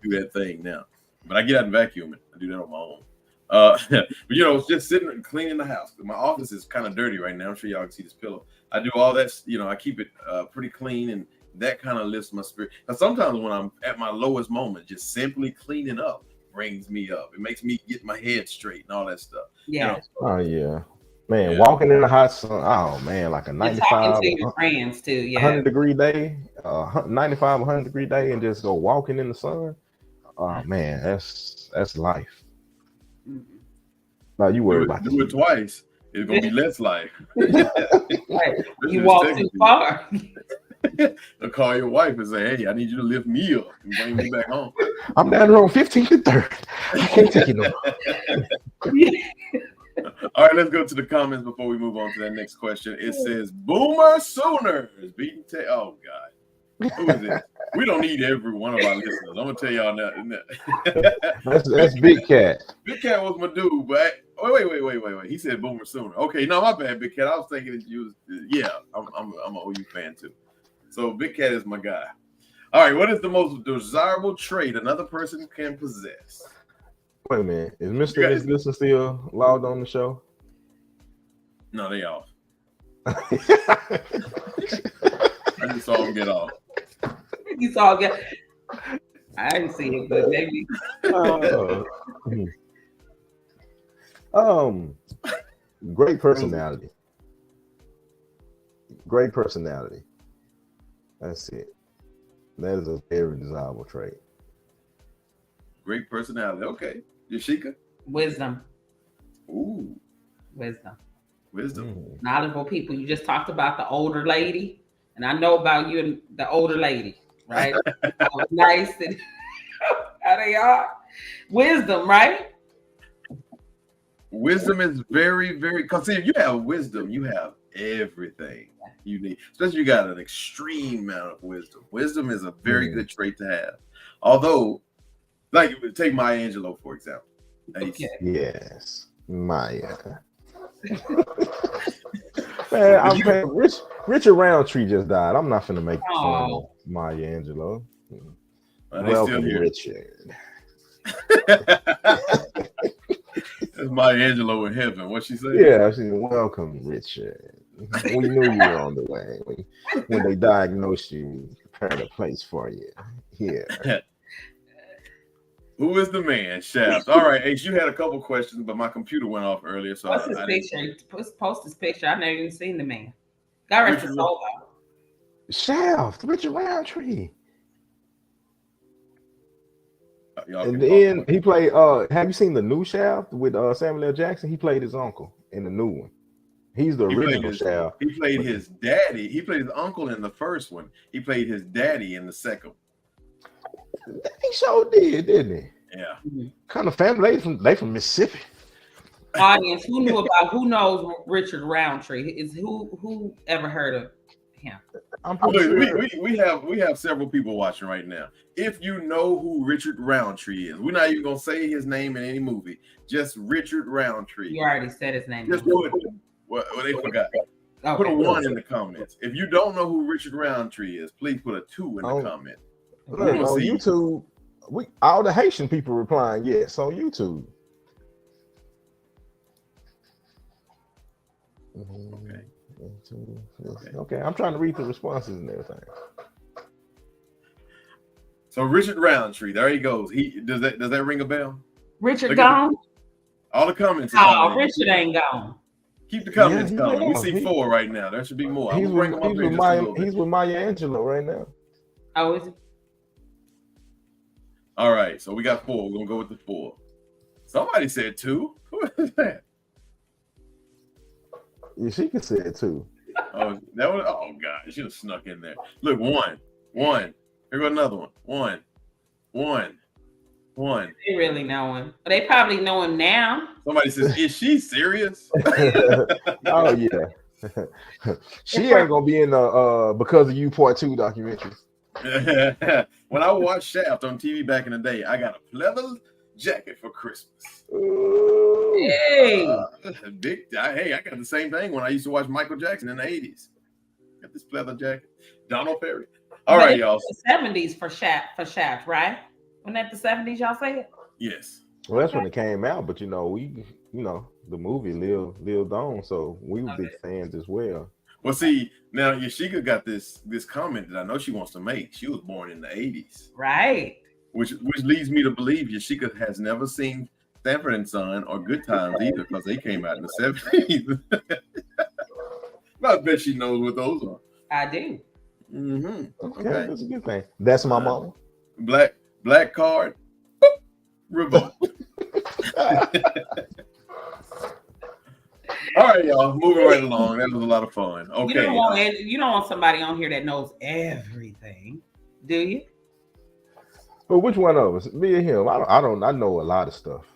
Speaker 4: do that thing now. But I get out and vacuum it. I do that on my own. But you know, it's just sitting and cleaning the house. My office is kind of dirty right now. I'm sure y'all can see this pillow. I do all that. You know, I keep it pretty clean, and that kind of lifts my spirit. Now, sometimes when I'm at my lowest moment, just simply cleaning up brings me up. It makes me get my head straight and all that stuff.
Speaker 2: Yeah.
Speaker 4: You know?
Speaker 3: Oh yeah. Man, walking in the hot sun. Oh man, like a 95,
Speaker 2: to your friends too. Yeah.
Speaker 3: 100-degree day, 95, 100-degree day, and just go walking in the sun. Oh man, that's life.
Speaker 2: Mm-hmm.
Speaker 3: Now you worry about
Speaker 4: do it twice. It's gonna be less life.
Speaker 2: Right. You walk too far.
Speaker 4: They'll call your wife and say, "Hey, I need you to lift me up and bring me back home."
Speaker 3: I'm down the road 15th and 3rd. I can't take it no more.
Speaker 4: All right, let's go to the comments before we move on to that next question. It says, Boomer Sooners beating Oh, God. Who is this? We don't need every one of our listeners. I'm going to tell y'all now.
Speaker 3: That's Big Cat.
Speaker 4: Big Cat was my dude, but wait. He said Boomer Sooner. Okay, no, my bad, Big Cat. I was thinking that you was, I'm an OU fan too. So Big Cat is my guy. All right, what is the most desirable trait another person can possess?
Speaker 3: Wait a minute. Is Mr. and Ms. Listen still logged on the show?
Speaker 4: No, they off. I just saw him get off.
Speaker 2: You saw him get. I didn't see it, but maybe.
Speaker 3: Great personality. Great personality. That's it. That is a very desirable trait.
Speaker 4: Great personality. Okay. Yashika?
Speaker 2: Wisdom.
Speaker 4: Ooh.
Speaker 2: Wisdom.
Speaker 4: Knowledgeable
Speaker 2: people. You just talked about the older lady, and I know about you and the older lady, right? Nice and how they are. Wisdom, right?
Speaker 4: Wisdom is very, very, because see, if you have wisdom, you have everything you need. Especially you got an extreme amount of wisdom. Wisdom is a very good trait to have. Although, like, take Maya Angelou, for example.
Speaker 2: Okay.
Speaker 3: Yes, Maya. Man, I'm paying Richard Roundtree just died. I'm not finna make fun of Maya Angelou. Welcome, Richard.
Speaker 4: That's Maya Angelou in heaven. What she say?
Speaker 3: Yeah, she said, welcome, Richard. We knew you were on the way. When they diagnosed you, prepared a place for you. Here.
Speaker 4: Who is the man, Shaft? All right, Ace, you had a couple questions, but my computer went off earlier. So
Speaker 2: What's his picture? Post his picture. I've never even seen the man. God rest his soul.
Speaker 3: Shaft, Richard Roundtree.
Speaker 4: And
Speaker 3: then he played. Have you seen the new Shaft with Samuel L. Jackson? He played his uncle in the new one. He's the original Shaft.
Speaker 4: He played his daddy. He played his uncle in the first one. He played his daddy in the second.
Speaker 3: He sure did, didn't he?
Speaker 4: Yeah.
Speaker 3: Kind of family. They from Mississippi.
Speaker 2: Audience, who knows Richard Roundtree? Who ever heard of him?
Speaker 3: I'm pretty sure.
Speaker 4: We have several people watching right now. If you know who Richard Roundtree is, we're not even gonna say his name in any movie. Just Richard Roundtree.
Speaker 2: You already said his name.
Speaker 4: Just do it. What they forgot. Put a 1 in the comments. If you don't know who Richard Roundtree is, please put a 2 in the comment.
Speaker 3: Look, on YouTube, all the Haitian people replying yes on YouTube. Okay. I'm trying to read the responses and everything.
Speaker 4: So Richard Roundtree, there he goes. He does that ring a bell?
Speaker 2: Richard gone?
Speaker 4: All the comments.
Speaker 2: Richard ain't gone.
Speaker 4: Keep the comments coming. We see 4 right now. There should be more.
Speaker 3: He's with Maya Angelou right now.
Speaker 2: Oh, is it?
Speaker 4: All right, so we got 4. We're gonna go with the 4. Somebody said 2. Who is that?
Speaker 3: Yeah, she could say it too.
Speaker 4: Oh, that was. Oh God, she just snuck in there. Look, 1. Here go another one. 1.
Speaker 2: They really know him. They probably know him now.
Speaker 4: Somebody says, "Is she serious?"
Speaker 3: Oh yeah. She ain't gonna be in the Because of You Part 2 documentary.
Speaker 4: When I watched Shaft on TV back in the day, I got a pleather jacket for Christmas.
Speaker 2: Hey,
Speaker 4: I got the same thing when I used to watch Michael Jackson in the 80s. Got this pleather jacket. Donald Perry. All right, y'all.
Speaker 2: The 70s for Shaft, right? Wasn't that the 70s y'all say?
Speaker 4: Yes.
Speaker 3: Well, that's when it came out, but the movie lived on, so we were big fans as well.
Speaker 4: Well, see, now Yashika got this comment that I know she wants to make. She was born in the 80s.
Speaker 2: Right.
Speaker 4: Which leads me to believe Yashika has never seen Stanford and Son or Good Times either, because they came out in the 70s. I bet she knows what those are.
Speaker 2: I do.
Speaker 4: Mm-hmm.
Speaker 3: Okay, that's a good thing. That's my mama.
Speaker 4: Black card. Boop, revolt. All right, y'all. Moving right along. That was a lot of fun. Okay.
Speaker 2: You don't want somebody on here that knows everything, do you?
Speaker 3: But which one of us? Me and him. I know a lot of stuff.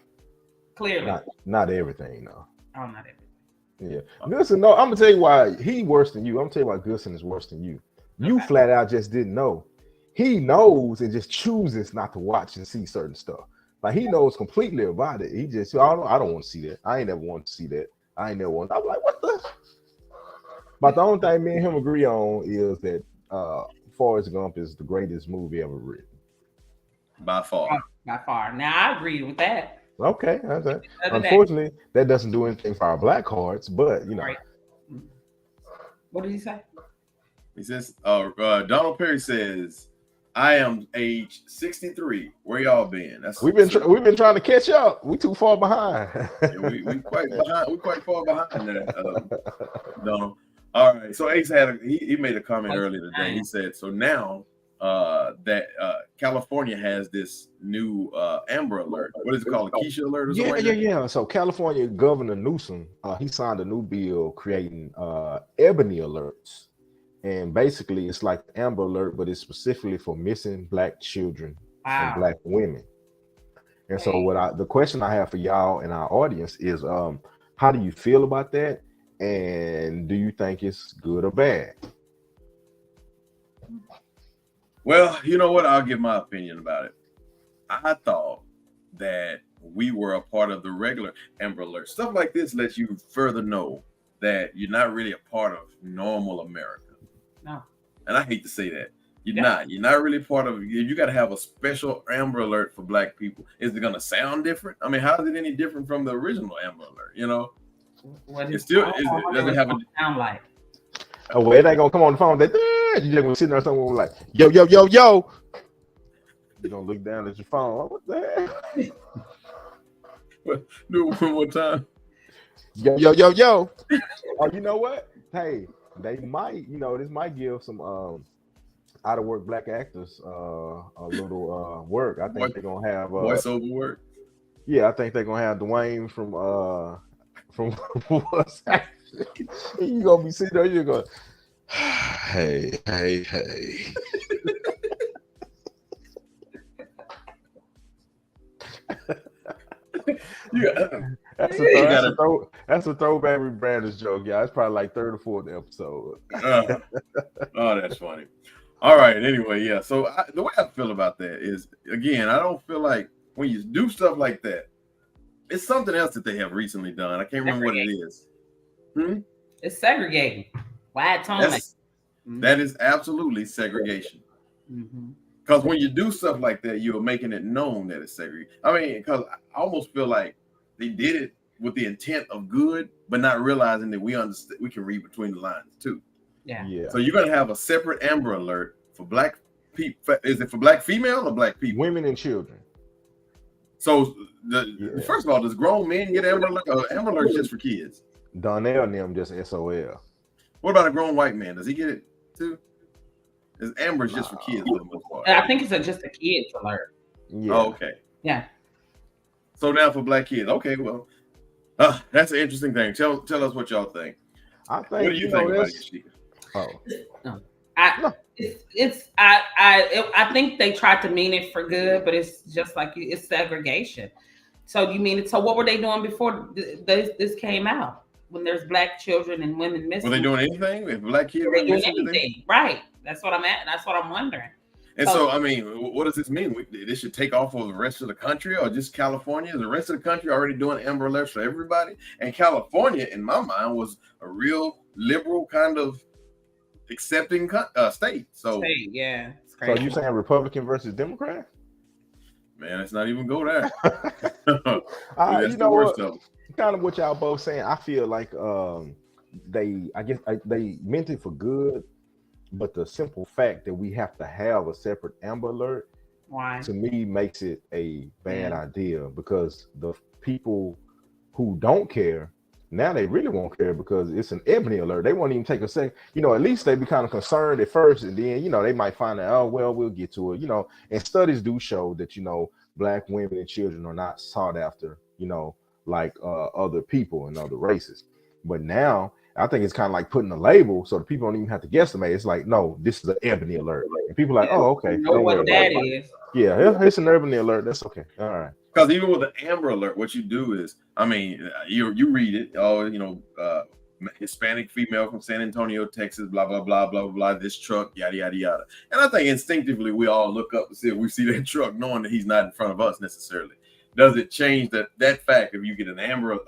Speaker 2: Clearly.
Speaker 3: Not everything, though.
Speaker 2: Oh, not everything.
Speaker 3: Yeah. Goodson, no, I'm gonna tell you why he worse than you. I'm gonna tell you why Goodson is worse than you. You flat out just didn't know. He knows and just chooses not to watch and see certain stuff. Like he knows completely about it. He just, I don't want to see that. I ain't never want to see that. I ain't never want. I'm like, what the? But the only thing me and him agree on is that Forrest Gump is the greatest movie ever written.
Speaker 4: By far.
Speaker 2: Now I agree with that.
Speaker 3: Okay. Unfortunately, that doesn't do anything for our black cards, but
Speaker 2: Right. What did he say?
Speaker 4: He says, Donald Perry says, I am age 63. Where y'all been?
Speaker 3: We've been trying to catch up. We too far behind.
Speaker 4: we quite behind. We quite far behind that, Donald. All right. So Ace he made a comment earlier today. He said, so now that California has this new Amber Alert. What is it called? A Keisha Alert or something?
Speaker 3: Yeah. So California Governor Newsom, he signed a new bill creating Ebony Alerts. And basically, it's like Amber Alert, but it's specifically for missing Black children and Black women. And so, the question I have for y'all and our audience is, how do you feel about that? And do you think it's good or bad?
Speaker 4: Well, you know what? I'll give my opinion about it. I thought that we were a part of the regular Amber Alert. Stuff like this lets you further know that you're not really a part of normal America.
Speaker 2: No.
Speaker 4: And I hate to say that. You're not really part of it. You got to have a special Amber Alert for Black people. Is it going to sound different? I mean, how is it any different from the original Amber Alert? You know, does it have a
Speaker 2: sound like?
Speaker 3: Oh, well, it ain't gonna come on the phone. That you just gonna sit there somewhere like, yo. You're gonna look down at your phone. What the hell?
Speaker 4: Do it one more time.
Speaker 3: Yo. Oh, you know what? Hey, they might, this might give some out of work Black actors a little work. I think they're gonna have
Speaker 4: voiceover work.
Speaker 3: Yeah, I think they're gonna have Dwayne from what's happening. You gonna be sitting there, you're going, hey. That's a throwback rebranders joke, yeah. It's probably like third or fourth episode.
Speaker 4: Oh, that's funny. All right. Anyway, yeah. So the way I feel about that is, again, I don't feel like when you do stuff like that, it's something else that they have recently done. I can't remember what it is.
Speaker 2: It's segregating. Why
Speaker 4: That is absolutely segregation. Because when you do stuff like that, you're making it known that it's segregated. I mean, because I almost feel like they did it with the intent of good, but not realizing that we understand, we can read between the lines too.
Speaker 2: Yeah.
Speaker 4: So you're gonna have a separate Amber Alert for black people. Is it for black female or black people?
Speaker 3: Women and children.
Speaker 4: So first of all, does grown men get Amber Alert? Amber Alert just for kids.
Speaker 3: Donnell and them just SOL.
Speaker 4: What about a grown white man? Does he get it too? Is Amber's just for kids for the most part?
Speaker 2: I think it's just a kids alert.
Speaker 3: Yeah.
Speaker 4: Oh, okay.
Speaker 2: Yeah.
Speaker 4: So now for black kids, okay, well, that's an interesting thing. Tell us what y'all think.
Speaker 3: I think.
Speaker 4: What do you think about it,
Speaker 3: Yashika?
Speaker 2: I think they tried to mean it for good, but it's just like it's segregation. So you mean it? So what were they doing before this came out? When there's black children and women missing,
Speaker 4: were they doing anything? If black kids were
Speaker 2: doing anything, right? That's what I'm at. That's what I'm wondering.
Speaker 4: And so, I mean, what does this mean? This should take off for the rest of the country, or just California? Is the rest of the country already doing Amber Alerts for everybody? And California, in my mind, was a real liberal kind of accepting state. So,
Speaker 2: yeah.
Speaker 3: So you saying Republican versus Democrat?
Speaker 4: Man, let's not even go there.
Speaker 3: You know what? Kind of what y'all both saying. I feel like they meant it for good, but the simple fact that we have to have a separate Amber Alert, to me, makes it a bad idea, because the people who don't care now, they really won't care because it's an Ebony Alert. They won't even take a second. You know, at least they be kind of concerned at first, and then, you know, they might find out, oh, well, we'll get to it. You know, and studies do show that, you know, black women and children are not sought after, you know, like other people and other races. But now I think it's kind of like putting a label so the people don't even have to guesstimate. It's like, no, this is an Ebony Alert, and people are like, oh, okay,
Speaker 2: you know what that is.
Speaker 3: Yeah, it's an Ebony Alert. That's okay. All right.
Speaker 4: Because even with the Amber Alert, what you do is, I mean, you read it, you know, Hispanic female from San Antonio, Texas, blah, blah, blah, blah, blah, this truck, yada, yada, yada. And I think instinctively we all look up to see if we see that truck, knowing that he's not in front of us necessarily. Does it change that fact if you get an Amber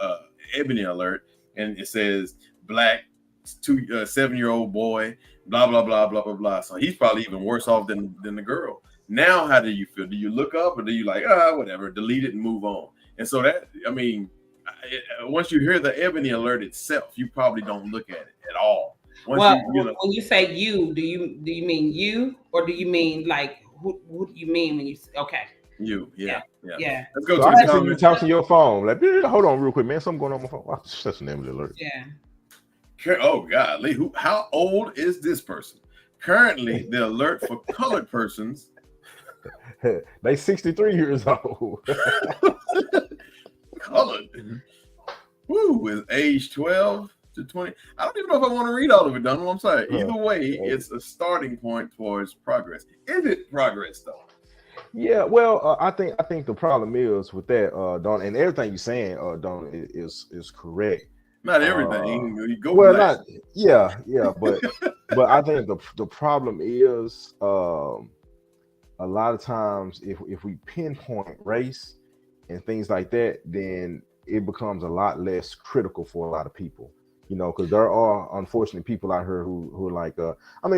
Speaker 4: Ebony Alert and it says black 7-year-old boy, blah, blah, blah, blah, blah, blah. So he's probably even worse off than the girl. Now, how do you feel? Do you look up, or do you like, whatever, delete it and move on? And so that, I mean, once you hear the Ebony Alert itself, you probably don't look at it at all.
Speaker 2: When you say you, do you mean you, or do you mean like who do you mean when you say, okay?
Speaker 4: You, yeah.
Speaker 3: Let's go to the comments. You talk to your phone. Like, hold on, real quick, man. Something going on my phone. Wow, such an Ebony Alert.
Speaker 2: Yeah.
Speaker 4: Oh golly, how old is this person? Currently, the alert for colored persons.
Speaker 3: They 63 years old.
Speaker 4: Colored. Woo, is age 12 to 20. I don't even know if I want to read all of it, Donald. I'm sorry. Either way, it's a starting point towards progress. Is it progress though?
Speaker 3: Yeah, well, I think the problem is with that, Don, and everything you're saying, Don, is correct.
Speaker 4: Not everything. You go
Speaker 3: well, not but I think the problem is a lot of times if we pinpoint race and things like that, then it becomes a lot less critical for a lot of people, you know, because there are unfortunately people out here who are like,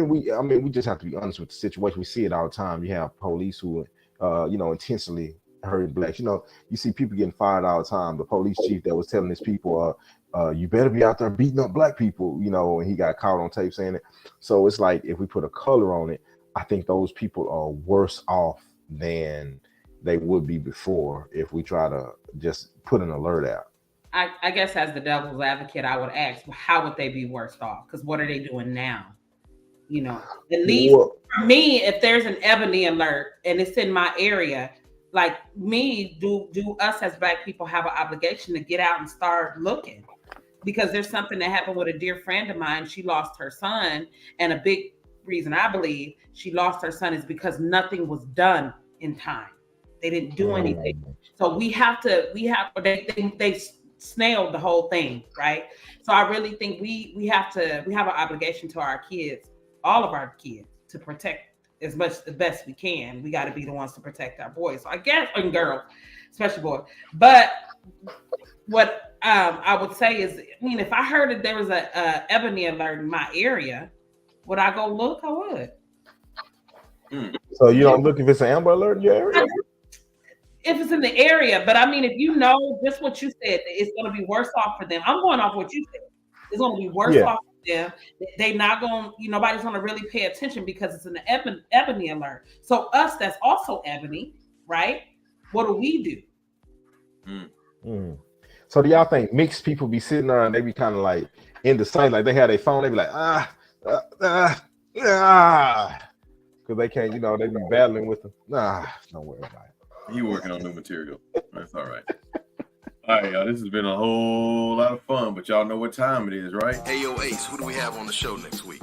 Speaker 3: we just have to be honest with the situation. We see it all the time. You have police who, you know, intentionally hurt blacks. You know, you see people getting fired all the time. The police chief that was telling his people, you better be out there beating up black people, you know, and he got caught on tape saying it. So it's like, if we put a color on it, I think those people are worse off than they would be before if we try to just put an alert out.
Speaker 2: I guess as the devil's advocate, I would ask, well, how would they be worse off? Because what are they doing now? You know, at least for me, if there's an Ebony Alert and it's in my area, like me, do us as black people have an obligation to get out and start looking? Because there's something that happened with a dear friend of mine. She lost her son, and a big reason I believe she lost her son is because nothing was done in time. They didn't do anything. So they snailed the whole thing, right? So I really think we have an obligation to our kids, all of our kids, to protect as much the best we can. We got to be the ones to protect our boys, so I guess, and girls, especially boys. But what I would say is, I mean, if I heard that there was a ebony alert in my area, would I go look? I would.
Speaker 3: So you don't look if it's an Amber Alert in your area?
Speaker 2: If it's in the area, but I mean, if you know just what you said, it's going to be worse off for them. I'm going off what you said. It's going to be worse off for them. They not going, nobody's going to really pay attention because it's an ebony alert. So us, that's also ebony, right? What do we do?
Speaker 3: So do y'all think mixed people be sitting there and they be kind of like indecisive, like they have their phone, they be like because they can't, they be battling with them. Don't worry about it.
Speaker 4: He working on new material. That's all right. All right, y'all. This has been a whole lot of fun, but y'all know what time it is, right?
Speaker 7: Hey, yo, Ace, who do we have on the show next week?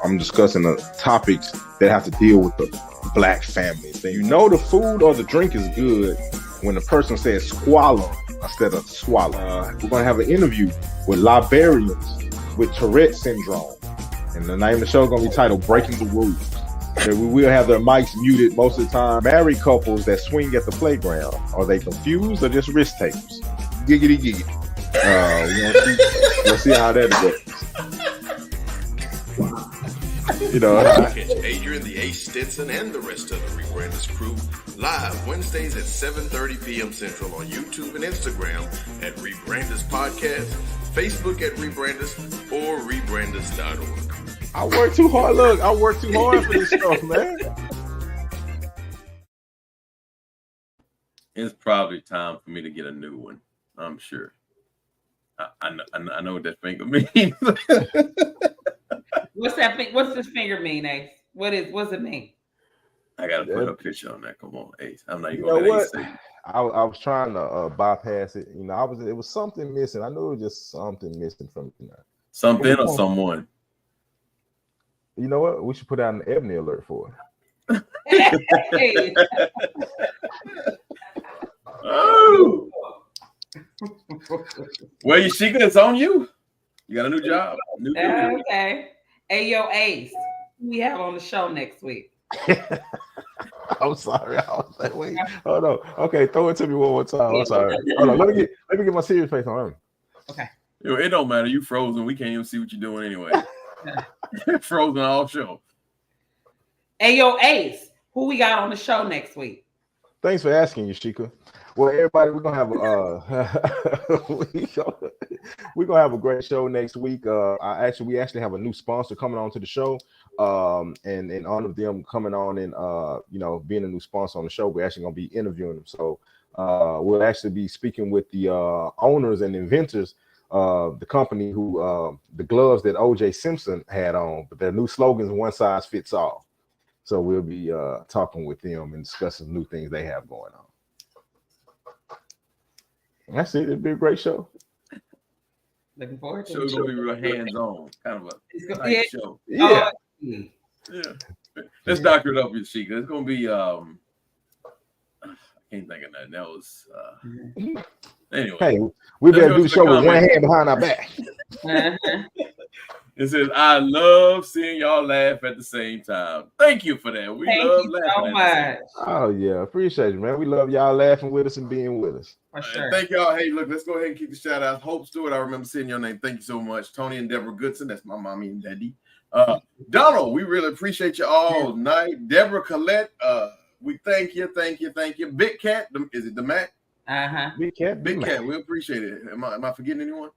Speaker 3: I'm discussing the topics that have to deal with the black family. The food or the drink is good when the person says swallow instead of swallow. We're going to have an interview with Liberians with Tourette syndrome. And the name of the show is going to be titled Breaking the Rules. And we will have their mics muted most of the time. Married couples that swing at the playground. Are they confused or just risk takers? Giggity, giggity. We'll see how that goes.
Speaker 7: Catch Adrian, the Ace Stinson, and the rest of the Rebranders crew live Wednesdays at 7:30 p.m. Central on YouTube and Instagram at Rebranders Podcast, Facebook at Rebranders, or rebranders.org.
Speaker 3: I work too hard. Look, I work too hard for this stuff, man.
Speaker 4: It's probably time for me to get a new one. I'm sure. I know what that finger means.
Speaker 2: What's this finger mean, Ace? What's it mean?
Speaker 4: I gotta put a picture on that. Come on, Ace. I'm not even
Speaker 3: gonna
Speaker 4: let Ace say.
Speaker 3: I was trying to bypass it. It was something missing. I knew it was just something missing from
Speaker 4: something or someone.
Speaker 3: You know what? We should put out an ebony alert for it.
Speaker 2: Hey.
Speaker 4: Oh. Well, Yashika, it's on you. You got a new job.
Speaker 2: Okay. Hey, yo, Ace. Who we have on the show next week?
Speaker 3: I'm sorry. I was like, wait, hold on. Okay, throw it to me one more time. I'm sorry. Hold on. Let me get my serious face on.
Speaker 2: Okay.
Speaker 4: It don't matter. You frozen. We can't even see what you're doing anyway. Frozen all show.
Speaker 2: Hey, yo, Ace. Who we got on the show next week?
Speaker 3: Thanks for asking, Yashika. Well, everybody, we're gonna have a great show next week. We actually have a new sponsor coming on to the show. And in honor of them coming on and being a new sponsor on the show, we're actually gonna be interviewing them. So we'll actually be speaking with the owners and inventors of the company who the gloves that OJ Simpson had on, but their new slogan is one size fits all. So we'll be talking with them and discussing new things they have going on. That's it. It'll be a great show.
Speaker 2: Looking forward to it.
Speaker 4: Show's gonna be real hands-on, kind of a nice show.
Speaker 3: Yeah.
Speaker 4: Let's doctor it up, Yashika. It's gonna be I can't think of nothing else. Anyway.
Speaker 3: Hey, we better do the show with one hand behind our back.
Speaker 4: It says, I love seeing y'all laugh at the same time. Thank you for that. We love laughing
Speaker 2: so much.
Speaker 3: Oh, yeah. Appreciate it, man. We love y'all laughing with us and being with us.
Speaker 2: For sure.
Speaker 4: Thank y'all. Hey, look, let's go ahead and keep the shout out. Hope Stewart, I remember seeing your name. Thank you so much. Tony and Deborah Goodson. That's my mommy and daddy. Donald, we really appreciate you all night. Deborah Collette, we thank you. Big Cat, is it the Mac?
Speaker 3: Big Cat.
Speaker 4: We appreciate it. Am I forgetting anyone?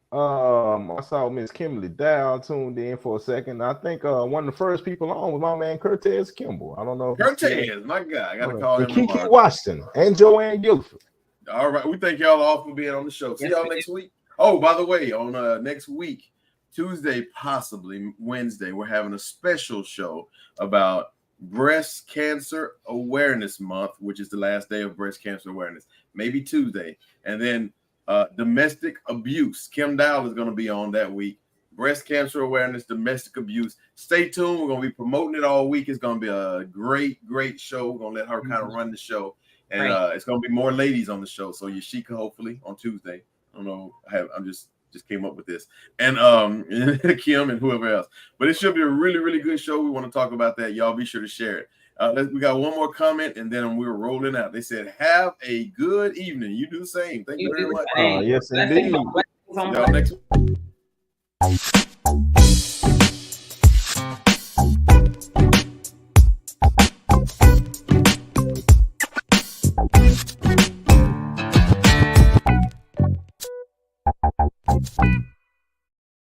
Speaker 3: I saw Miss Kimberly Dow tuned in for a second. I think one of the first people on was my man Curtis Kimball. I don't know.
Speaker 4: Curtis, my guy. I gotta call him.
Speaker 3: Kiki Washington and Joanne Guilford.
Speaker 4: All right, we thank y'all all for being on the show. See y'all next week. Oh, by the way, on next week, Tuesday, possibly Wednesday, we're having a special show about Breast Cancer Awareness Month, which is the last day of breast cancer awareness. Maybe Tuesday, and then domestic abuse. Kim Dow is going to be on that week. Breast cancer awareness, domestic abuse. Stay tuned. We're going to be promoting it all week. It's going to be a great show. We're going to let her kind of run the show. And it's going to be more ladies on the show. So Yashika, hopefully, on Tuesday. I don't know. I'm just came up with this. And Kim and whoever else. But it should be a really, really good show. We want to talk about that. Y'all be sure to share it. We got one more comment, and then we're rolling out. They said, "Have a good evening." You do the same. Thank you very much.
Speaker 3: Yes, indeed.
Speaker 4: Y'all next week.